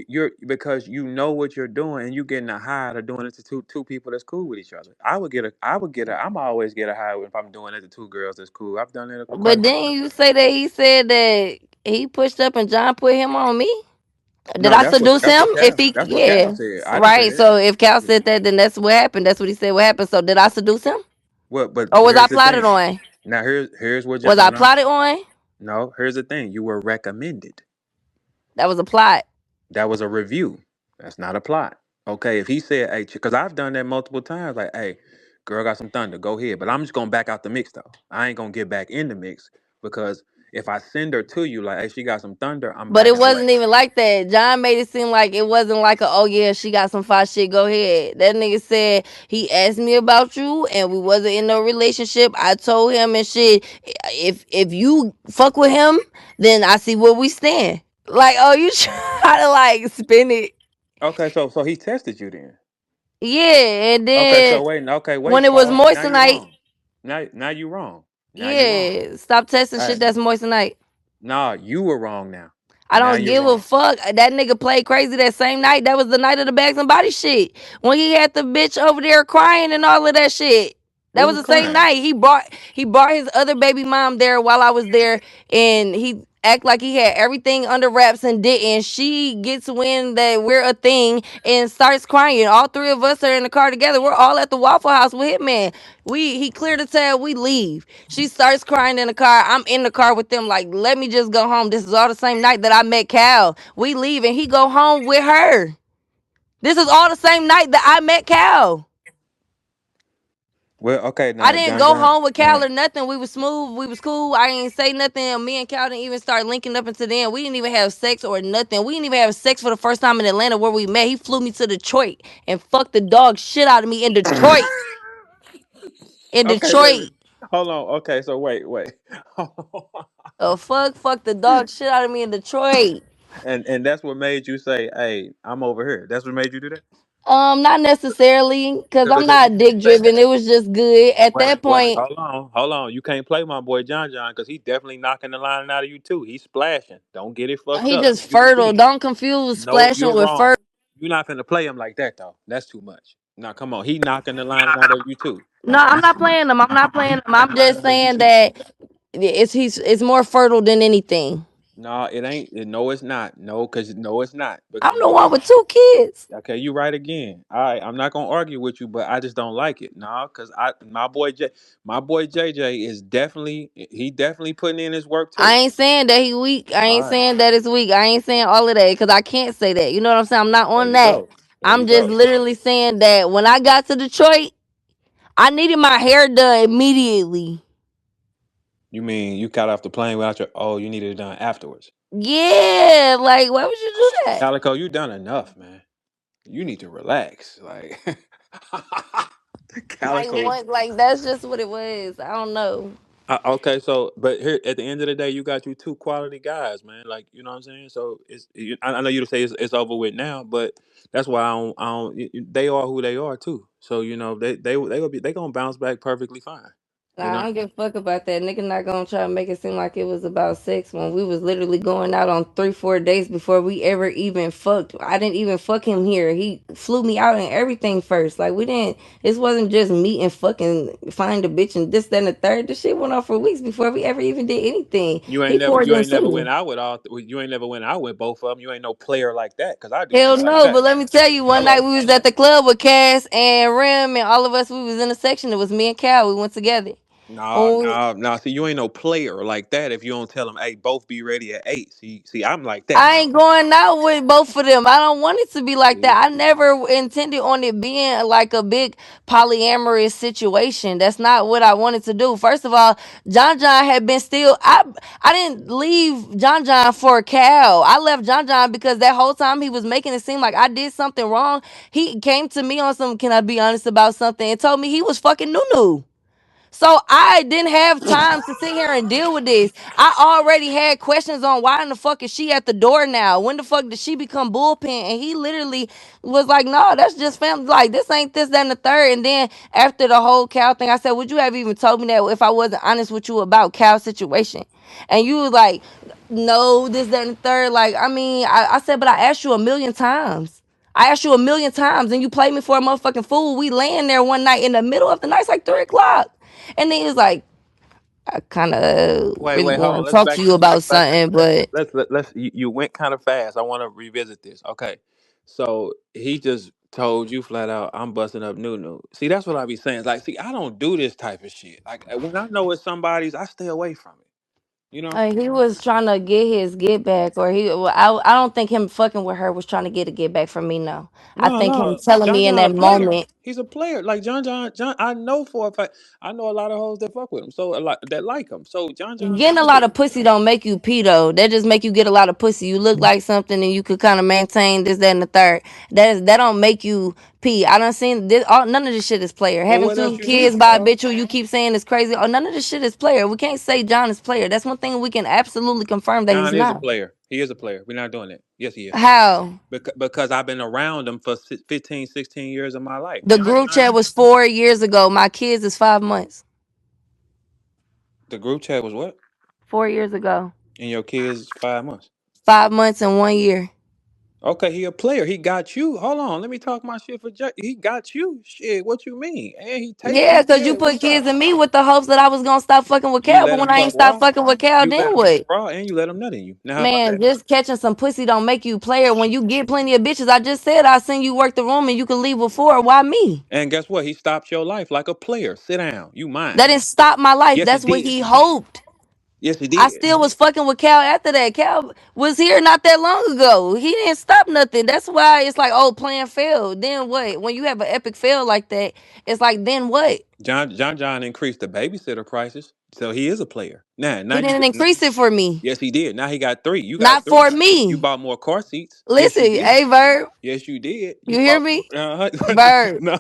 you're because you know what you're doing, and you getting a high out of doing it to two people that's cool with each other. I'm always get a high if I'm doing it to two girls that's cool. I've done it quite a But few then times. you say that he said that he pushed up and John put him on me. Did No, I that's what seduce that's him? what If Cal he, that's what Cal yeah, said. I didn't say right. that. So if Cal Yeah. said that, then that's what happened. That's what he said. What happened? So did I seduce him, Well, but or was I here's the plotted thing. on? Now here's what Was no I no plotted on? no. Here's the thing. You were recommended. That was a plot. That was a review. That's not a plot. Okay, if he said, "Hey," because I've done that multiple times. Like, "Hey, girl, got some thunder. Go ahead." But I'm just gonna back out the mix though. I ain't gonna get back in the mix because if I send her to you, like, "Hey, she got some thunder," I'm But it backing away. wasn't even like that. John made it seem like it wasn't like a, oh yeah, she got some fire shit, go ahead. That nigga said he asked me about you and we wasn't in no relationship. I told him and shit, if you fuck with him, then I see where we stand. Like, oh, you try to like spin it. Okay, so he tested you then. Yeah, and Okay, then so wait, okay, when wait, it was pause. Now you moissanite, wrong. Now you wrong. Now you wrong. yeah, stop testing Hey, shit that's moissanite. nah, you were wrong now. I Now don't you're give a wrong. fuck. That nigga played crazy that same night. That was the night of the bags and body shit. When he had the bitch over there crying and all of that shit. That Who was was the same crying? night. He brought his other baby mom there while I was there, and he act like he had everything under wraps and didn't. She gets wind that we're a thing and starts crying. All three of us are in the car together. We're all at the Waffle House with Hitman. He cleared the tab. We leave. She starts crying in the car. I'm in the car with them. Like, let me just go home. This is all the same night that I met Cal. We leave and he go home with her. This is all the same night that I met Cal. Well, okay, I now didn't John go John. home with Cal Now, or nothing. We was smooth. We was cool. I didn't say nothing. Me and Cal didn't even start linking up until then. We didn't even have sex or nothing. We didn't even have sex for the first time in Atlanta where we met. He flew me to Detroit and fucked the dog shit out of me in Detroit. In okay, wait. Detroit. Hold on. Okay, so wait. Oh fuck the dog shit out of me in Detroit. And that's what made you say, "Hey, I'm over here." That's what made you do that. Not necessarily, cause I'm Because not dick driven. It was just good at that wait, point. hold on. You can't play my boy John because he's definitely knocking the line out of you too. He's splashing. Don't get it fucked He up. just You the fertile. beast. Don't confuse No, splashing you're with wrong. fertile. You're not finna play him like that though. That's too much. Now come on, he knocking the line out of you too. No, I'm not playing them. I'm not playing them. I'm just saying that it's more fertile than anything. No, it ain't. No, it's not. No, because no, it's not. I'm Because the one with two kids. okay, you right again. All right, I'm not gonna argue with you, but I just don't like it. No, because my boy JJ is definitely putting in his work I too. ain't saying that he weak. I All ain't right, saying that it's weak. I ain't saying all of that because I can't say that. You know what I'm saying? I'm not there on you that. go. There you I'm just go. literally saying that when I got to Detroit, I needed my hair done immediately. You mean you got off the plane without your? Oh, you needed it done afterwards. Yeah, like why would you do that? Calico, you done enough, man. You need to relax. Like Like Calico. what? Like that's just what it was. I don't know. Okay, so but here at the end of the day, you got you two quality guys, man. Like you know what I'm saying. So I know you to say it's over with now, but that's why they are who they are too. So you know they will be they gonna bounce back perfectly fine. You Nah, I know? don't give a fuck about that. Nigga not gonna try to make it seem like it was about sex when we was literally going out on 3, 4 days before we ever even fucked. I didn't even fuck him here. He flew me out and everything first. Like we didn't. This wasn't just me and fucking find a bitch and this, that, and the third. This shit went on for weeks before we ever even did anything. He poured You ain't into never went me. out with you ain't never went out with both of them. You ain't no player like that because I do Hell shit like no, that. but let me tell you, one night Hello. we was at the club with Cass and Rim and all of us. We was in a section. It was me and Cal. We went together. No, When no, no. See, you ain't no player like that if you don't tell them, hey, both be ready at 8. See, I'm like that I now. ain't going out with both of them. I don't want it to be like See? that. I never intended on it being like a big polyamorous situation. That's not what I wanted to do. First of all, John had been still. I didn't leave John for Cal. I left John because that whole time he was making it seem like I did something wrong. He came to me on some. Can I be honest about something? And told me he was fucking Nunu. So I didn't have time to sit here and deal with this. I already had questions on why in the fuck is she at the door now? When the fuck did she become bullpen? And he literally was like, no, that's just family. Like, this ain't this, that, and the third. And then after the whole cow thing, I said, would you have even told me that if I wasn't honest with you about Cal's situation? And you was like, no, this, that, and the third. Like, I mean, I said, but I asked you a million times. I asked you a million times and you played me for a motherfucking fool. We laying there one night in the middle of the night, it's like 3 o'clock. And then he was like, I kind of really Wait, hold on. want to talk to you about something, but Let's you went kind of fast. I want to revisit this. Okay. So he just told you flat out, I'm busting up Nunu. See, that's what I be saying. Like, see, I don't do this type of shit. Like when I know it's somebody's, I stay away from it. You know? he was trying to get his get back, or well, I don't think him fucking with her was trying to get a get back from me. No, I No, think him no. telling John me in John a that player. moment. He's a player. Like John, I know for a fact. I know a lot of hoes that fuck with him. So a lot that like him. So John's a Getting a lot player. of pussy don't make you pee though. That just make you get a lot of pussy. You look like something and you could kind of maintain this, that, and the third. That don't make you pee. I done seen this. None of this shit is player. So Having what else two you need, kids by a dog? bitch who you keep saying is crazy. Oh, none of this shit is player. We can't say John is player. That's one thing we can absolutely confirm that he's John is a not. player. He is a player. We're not doing it. Yes, he is. How? Because I've been around him for 15, 16 years of my life. The group chat was 4 years ago. My kids is 5 months. The group chat was what? 4 years ago. And your kids 5 months. 5 months and 1 year. Okay, he a player. He got you. Hold on, let me talk my shit for Jay. He got you. Shit, what you mean? And he taking Yeah, you. cause you Yeah, put what's up? kids in me with the hopes that I was gonna stop fucking with You Cal. let But him when I fuck ain't stopped raw. fucking with Cal, You let then him fuck what? raw, and you let him nut in you. Now, how about Man, that? just catching some pussy don't make you player. When you get plenty of bitches, I just said I send you work the room and you can leave with four. Why me? And guess what? He stopped your life like a player. Sit down. You mine. That didn't stop my life. Yes, he That's what did. he hoped. Yes, he I did. still was fucking with Cal after that. Cal was here not that long ago. He didn't stop nothing. That's why it's like, oh, plan failed. Then what? When you have an epic fail like that, it's like, then what? John increased the babysitter prices, so he is a player. Now He you. didn't increase it for me. Yes, he did. Now he got three. You got Not three. for You me. bought more car seats. Yes, Listen, you did. hey Verb, Yes, you did. You you hear bought. me? Uh, Verb, no,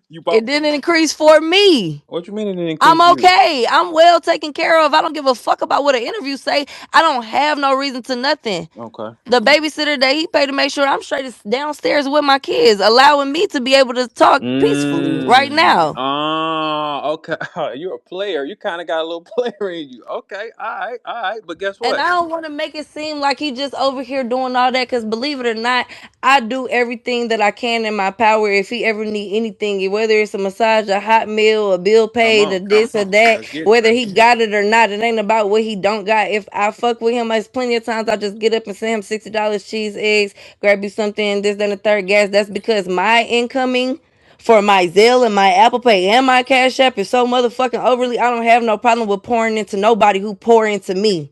you it bought. didn't increase for me. What you mean it didn't I'm increase you? okay. I'm well taken care of. I don't give a fuck about what an interview say. I don't have no reason to nothing. Okay. The babysitter that he paid to make sure I'm straight is downstairs with my kids, allowing me to be able to talk peacefully right now. Oh, okay. You're a player. You kind of got a little player in you. Okay. All right. All right. But guess And what? I don't want to make it seem like he just over here doing all that, because believe it or not, I do everything that I can in my power. If he ever need anything, whether it's a massage, a hot meal, a bill Come paid, a on. this or that, Let's get it. whether he got it or not, it ain't about what he don't got. If I fuck with him, there's plenty of times I just get up and send him $60 cheese, eggs, grab you something, this, then the third gas. That's because my incoming for my Zelle and my Apple Pay and my Cash App is so motherfucking overly. I don't have no problem with pouring into nobody who pour into me.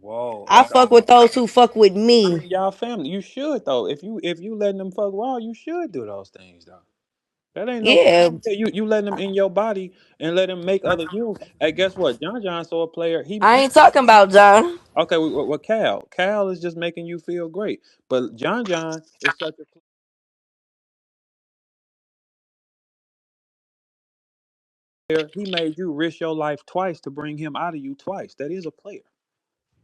Whoa. I Okay. fuck with those who fuck with I me. mean, y'all family. You should though. If you letting them fuck raw, you should do those things though. That ain't no. Yeah, Yeah, you letting them in your body and let them make other you. Hey, guess what? John so a player. I He ain't talking about John. okay. With Cal. Cal is just making you feel great. But John is such a player. He made you risk your life twice to bring him out of you twice. That is a player.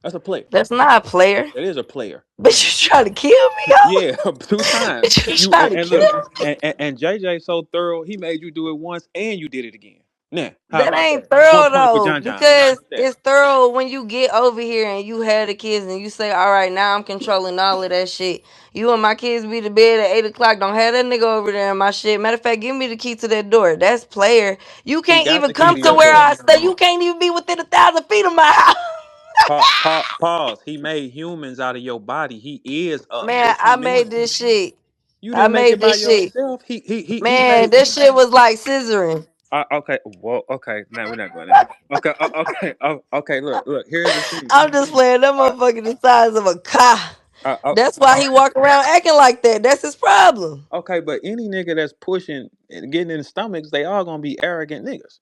That's a player. That's not a player. That is a player. But you trying to kill me, yo? Yeah, two times. But you You trying to and kill look me? and JJ so thorough. He made you do it once and you did it again. Now, how That about ain't that? One thorough point for though, John John. Now, how because about that? it's thorough when you get over here and you have the kids and you say, "All right, now I'm controlling all of that shit." You and my kids be to bed at 8 o'clock. Don't have that nigga over there in my shit. Matter of fact, give me the key to that door. That's player. You He can't got even the key come to to your where door. I stay. You can't even be within 1,000 feet of my house. Pause. He made humans out of your body. He is us. Man, What you I made mean? this shit. You I didn't make it made by this shit. yourself. He Man, made. this shit was like scissoring. Okay. Well. Okay. Now we're not going there. Okay. Okay. Okay. Look. Here's the thing. I'm just playing that Uh, motherfucker the size of a car. uh, uh, That's why he walk around acting like that. That's his problem. okay, but any nigga that's pushing and getting in the stomachs, they all gonna be arrogant niggas.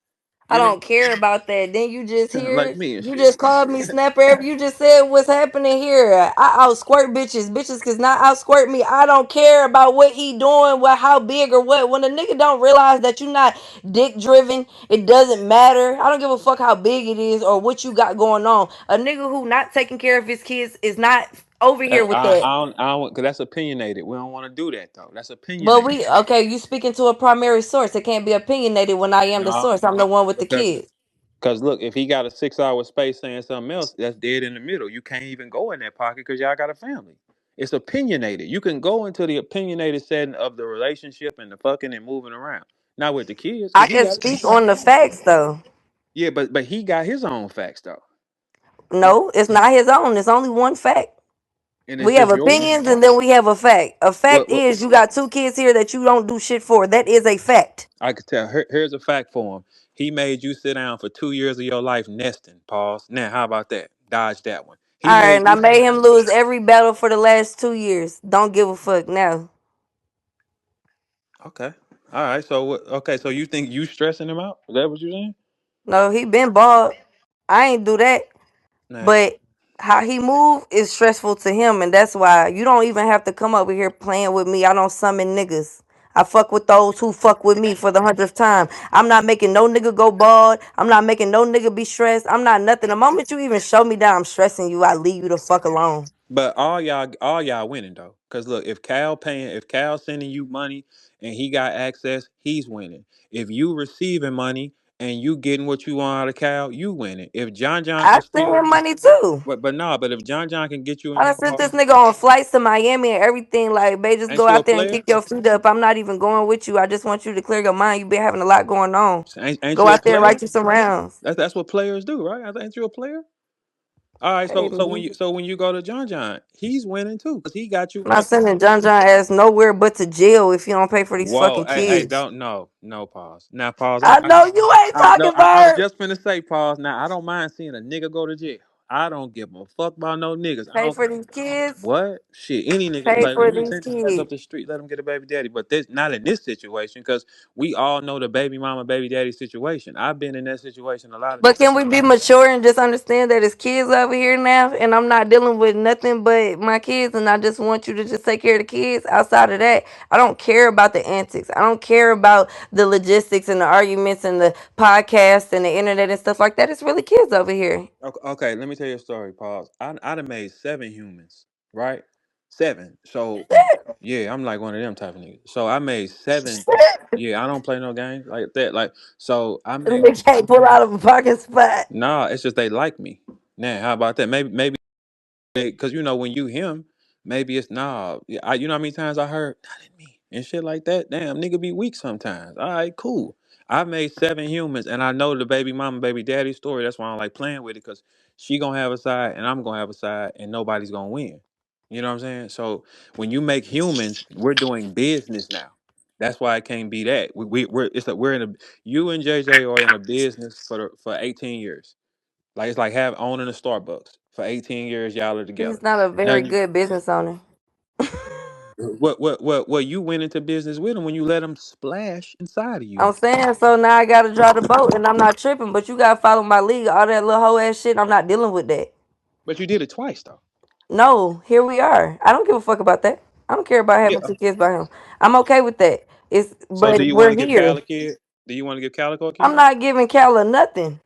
I You know, don't care about that. Then you just hear like it. me and You shit. just called me snapper. You just said what's happening here. I out squirt bitches. Bitches cause not out squirt me. I don't care about what he doing, what how big or what. When a nigga don't realize that you not dick driven, it doesn't matter. I don't give a fuck how big it is or what you got going on. A nigga who not taking care of his kids is not over here with that. Cause that's opinionated. We don't want to do that though. That's But opinionated. we okay, you speaking to a primary source. It can't be opinionated when I am the No, source. I'm the one with the because kids. look, if he got a 6 hour space saying something else, that's dead in the middle. You can't even go in that pocket because y'all got a family. It's opinionated. You can go into the opinionated setting of the relationship and the fucking and moving around. Not with the kids, I cause he can got speak on the facts though. yeah, but he got his own facts though. He No, it's not his own. It's only one fact. and it's We have just yours. opinions and then we have a fact. A fact What is you got two kids here that you don't do shit for. That is a fact. I could tell. Here's a fact for him. He made you sit down for 2 years of your life nesting. Pause. Now, how about that? Dodge that one. He All right, made and I you. made him lose every battle for the last 2 years. Don't give a fuck now. Okay. All right. So okay. So you think you stressing him out? Is that what you're saying? No, he been bald. I ain't do that. Nah. But how he move is stressful to him, and that's why you don't even have to come over here playing with me. I don't summon niggas. I fuck with those who fuck with me for the 100th time. I'm not making no nigga go bald. I'm not making no nigga be stressed. I'm not nothing. The moment you even show me that I'm stressing you, I leave you the fuck alone. But all y'all winning though. Cause look, if Cal sending you money and he got access, he's winning. If you receiving money and you getting what you want out of Cal, you winning. If John John I can send still, him money too. but nah, but if John John can get you in I your done sent car, this nigga on flights to Miami and everything. Like, babe, just ain't go you a out there and player? kick your feet up. I'm not even going with you. I just want you to clear your mind. You been having a lot going on. Ain't Go you a out there and player? write you some rounds. That's what players do, right? Ain't you a player? All right, Hey, so when you go to John John, he's winning too because he got you I'm not making sending money. John John ass nowhere but to jail if you don't pay for these Whoa, fucking hey, kids. don't no pause. Now pause. I know you ain't No, talking I was about just finna say pause. Now I don't mind seeing a nigga go to jail. I don't give a fuck about no niggas. I pay don't. for these kids. What shit? Any nigga Pay like let for me these send his ass up kids. the street, let him get a baby daddy. But this not in this situation because we all know the baby mama, baby daddy situation. I've been in that situation a lot of But times. can we be mature and just understand that it's kids over here now, and I'm not dealing with nothing but my kids, and I just want you to just take care of the kids. Outside of that, I don't care about the antics. I don't care about the logistics and the arguments and the podcast and the internet and stuff like that. It's really kids over here. Okay, let me tell you a story. Pause. I done made 7 humans, right? 7. So yeah, I'm like one of them type of niggas. So I made 7. Yeah, I don't play no games like that. Like so, I made. They can't pull out of a parking spot. Nah, it's just they like me. Now, how about that? Maybe because when you him, maybe it's nah. Yeah, you know how many times I heard not in me and shit like that. Damn, nigga be weak sometimes. All right, cool. I made 7 humans, and I know the baby mama, baby daddy story. That's why I don't like playing with it because she gonna have a side, and I'm gonna have a side, and nobody's gonna win. You know what I'm saying? So when you make humans, we're doing business now. That's why it can't be that. We're it's like we're in a you and JJ are in a business for 18 years. Like it's like have owning a Starbucks for 18 years. Y'all are He's together. not a very Nothing. good business owner. What you went into business with him when you let him splash inside of you. I'm saying so now I gotta draw the boat and I'm not tripping, but you gotta follow my lead. All that little hoe ass shit, I'm not dealing with that. But you did it twice though. No, here we are. I don't give a fuck about that. I don't care about having Yeah. 2 kids by him. I'm okay with that. It's So do but you want we're to give Cal here. a kid? Do you want to give Calico a I'm kid? not giving Cal nothing.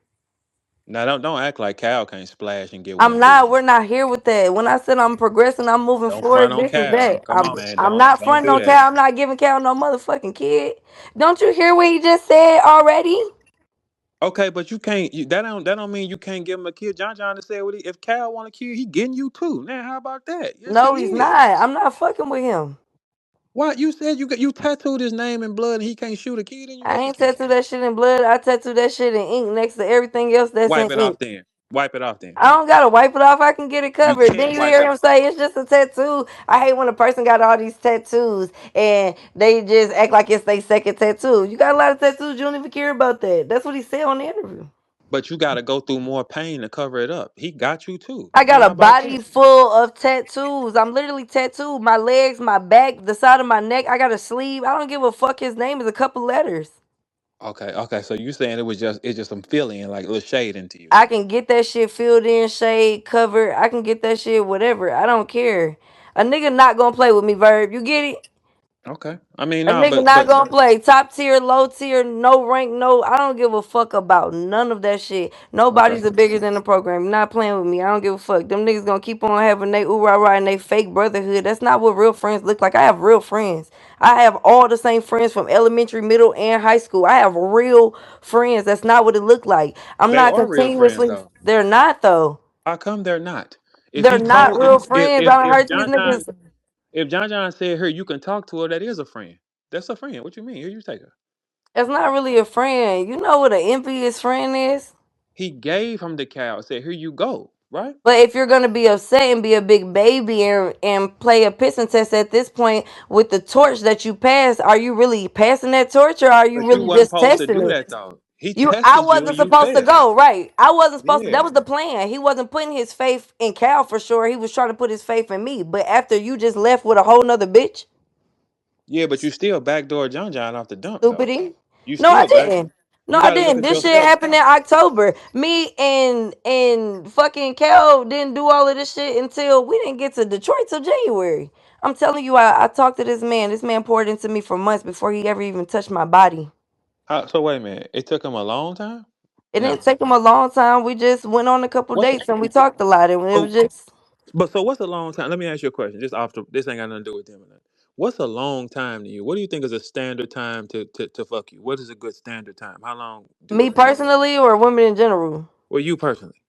Now don't act like Cal can't splash and get what he I'm do. not. We're not here with that. When I said I'm progressing, I'm moving Don't front forward. on This is Cal. that. Come on, man. I'm Don't not don't fronting do on that. Cal. I'm not giving Cal no motherfucking kid. Don't you hear what he just said already? Okay, but you can't. That don't mean you can't give him a kill. John to say what he. If Cal want to kill, he getting you too. Now, how about that? Yes, No, he's he is. not. I'm not fucking with him. What you said? You tattooed his name in blood, and he can't shoot a kid in you. I Yes, he ain't can. tattoo that shit in blood. I tattoo that shit in ink next to everything else that's in Wipe it off ink. then. Wipe it off then. I don't gotta wipe it off. I can get it You covered. Then can't you wipe hear it him off. say it's just a tattoo. I hate when a person got all these tattoos and they just act like it's their second tattoo. You got a lot of tattoos. You don't even care about that. That's what he said on the interview. But you got to go through more pain to cover it up. He got you too. I got Now, a how about body that? full of tattoos. I'm literally tattooed. My legs, my back, the side of my neck. I got a sleeve. I don't give a fuck. His name is a couple letters. Okay, okay. So you saying it's just some feeling like a little shade into you I then. can get that shit filled in, shade, covered. I can get that shit whatever. I don't care. A nigga not gonna play with me, Verb. You get it? Okay. I mean, A nah, nigga but not but gonna play top tier, low tier, no rank, no. I don't give a fuck about none of that shit. okay. Nobody's a bigger than the program. You're not playing with me. I don't give a fuck. Them niggas gonna keep on having they ooh rah rah and they fake brotherhood. That's not what real friends look like. I have real friends. I have all the same friends from elementary, middle, and high school. I have real friends. That's not what it looked like. I'm They not are real friends continuously. though. They're not though. How come they're not? If They're he not told real friends. I if don't if hurt these John John niggas. if John said her you can talk to her, that is a friend. That's a friend. What you mean? Here you take her. That's not really a friend. You know what an envious friend is? He gave him the cow. Said here you go. Right. But if you're gonna be upset and be a big baby and play a pissing test at this point with the torch that you passed, are you really passing that torch or are you But you really wasn't just supposed to testing do it? that though. He I tested you wasn't and you supposed to failed. go, right. I wasn't supposed to. That Yeah. was the plan. He wasn't putting his faith in Cal for sure. He was trying to put his faith in me. But after you just left with a whole nother bitch, Yeah, but you still backdoor John off the dump though. stupidity. You No, I still back. didn't. No, You I got to look didn't. at This shit yourself. happened in October. Me and fucking Cal didn't do all of this shit until we didn't get to Detroit till January. I'm telling you, I talked to this man. This man poured into me for months before he ever even touched my body. So wait a minute. It took him a long time. It No. didn't take him a long time. We just went on a couple What's dates and we talked a lot. And it so? was just But what's a long time? Let me ask you a question. Just off the this ain't got nothing to do with them or nothing. What's a long time to you? What do you think is a standard time to fuck you? What is a good standard time? How long do me it take? personally or women in general. Well, you personally.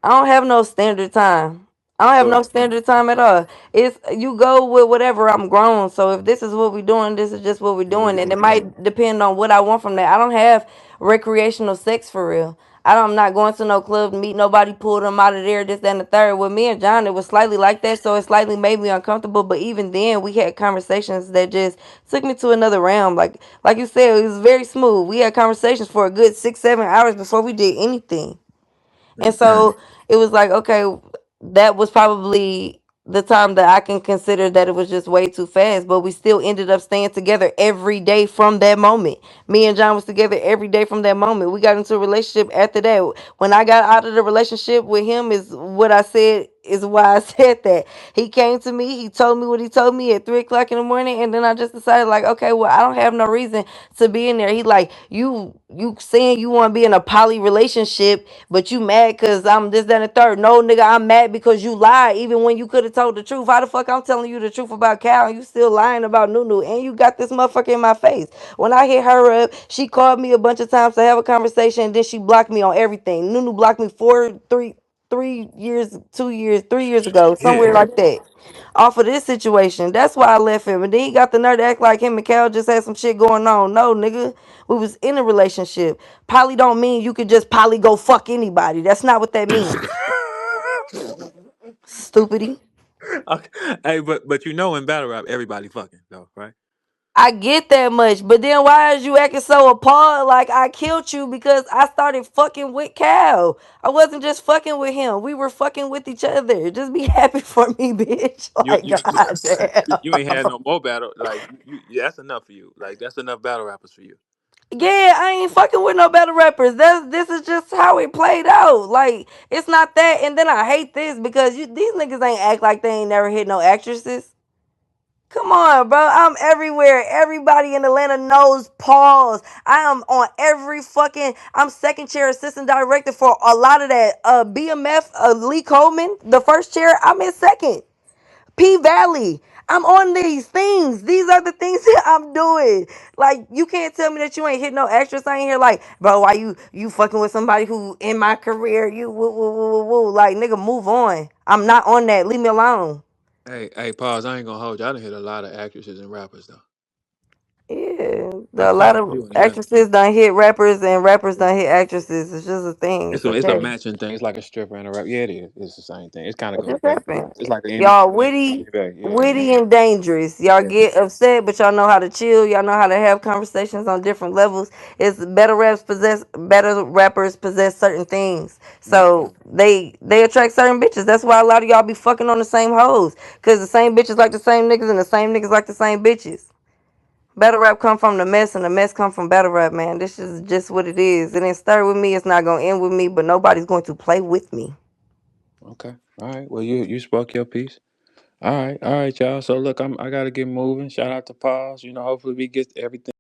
I don't have no standard time. I don't have So no standard time at all. It's you go with whatever. I'm grown, so if this is what we're doing, this is just what we're doing, and it might depend on what I want from that. I don't have recreational sex for real. I'm not going to no club, meet nobody, pull them out of there, this, that, and the third. With me and John, it was slightly like that, so it slightly made me uncomfortable. But even then, we had conversations that just took me to another realm. Like you said, it was very smooth. We had conversations for a good 6, 7 hours before we did anything. And so it was like, okay, that was probably the time that I can consider that it was just way too fast, but we still ended up staying together every day from that moment. Me and John was together every day from that moment. We got into a relationship after that. When I got out of the relationship with him is what I said is why I said that. He came to me, he told me what he told me at 3 o'clock in the morning, and then I just decided like, okay, well, I don't have no reason to be in there. He like, you saying you want to be in a poly relationship, but you mad because I'm this, that, and the third. No, nigga, I'm mad because you lied even when you could have told the truth. How the fuck I'm telling you the truth about Cal and you still lying about Nunu and you got this motherfucker in my face. When I hit her up, she called me a bunch of times to have a conversation and then she blocked me on everything. Nunu blocked me 3 years, 2 years, 3 years ago, somewhere yeah. like that. Off of this situation. That's why I left him. And then he got the nerve to act like him and Cal just had some shit going on. No, nigga. We was in a relationship. Poly don't mean you could just poly go fuck anybody. That's not what that means. Stupidity. Okay. Hey, but in battle rap, everybody fucking though, right? I get that much, but then why is you acting so appalled like I killed you because I started fucking with Cal? I wasn't just fucking with him. We were fucking with each other. Just be happy for me, bitch. You Like you you goddamn. ain't had no more battle. Like yeah, that's enough for you. Like that's enough battle rappers for you. Yeah, I ain't fucking with no better rappers. This is just how it played out. Like it's not that. And then I hate this because these niggas ain't act like they ain't never hit no actresses. Come on, bro. I'm everywhere. Everybody in Atlanta knows Paws. I am on every fucking. I'm second chair assistant director for a lot of that. BMF, Lee Coleman, the first chair. I'm in second. P Valley. I'm on these things. These are the things that I'm doing. Like, you can't tell me that you ain't hit no extras. I ain't here like, bro, why you fucking with somebody who in my career, you woo woo woo woo woo. Like, nigga, move on. I'm not on that. Leave me alone. Hey, pause. I ain't gonna hold you. I done hit a lot of actresses and rappers though. Yeah. I A lot caught a of few in the game. actresses done hit rappers and rappers done hit actresses. It's just a thing. It's It's a okay. matching thing. It's like a stripper and a rap. Yeah, it is. It's the same thing. It's kind of It goes just back and forth. happens. It's like an Y'all energy back. Yeah, witty and dangerous. Y'all yeah, get upset, but y'all know how to chill. Y'all know how to have conversations on different levels. It's better rappers possess certain things. yeah. So they attract certain bitches. That's why a lot of y'all be fucking on the same hoes. Cause the same bitches like the same niggas and the same niggas like the same bitches. Battle rap come from the mess and the mess come from battle rap, man. This is just what it is. It didn't start with me. It's not gonna end with me, but nobody's going to play with me. Okay. All right. Well, you spoke your piece. All right, y'all. So look, I gotta get moving. Shout out to Paws. Hopefully we get everything.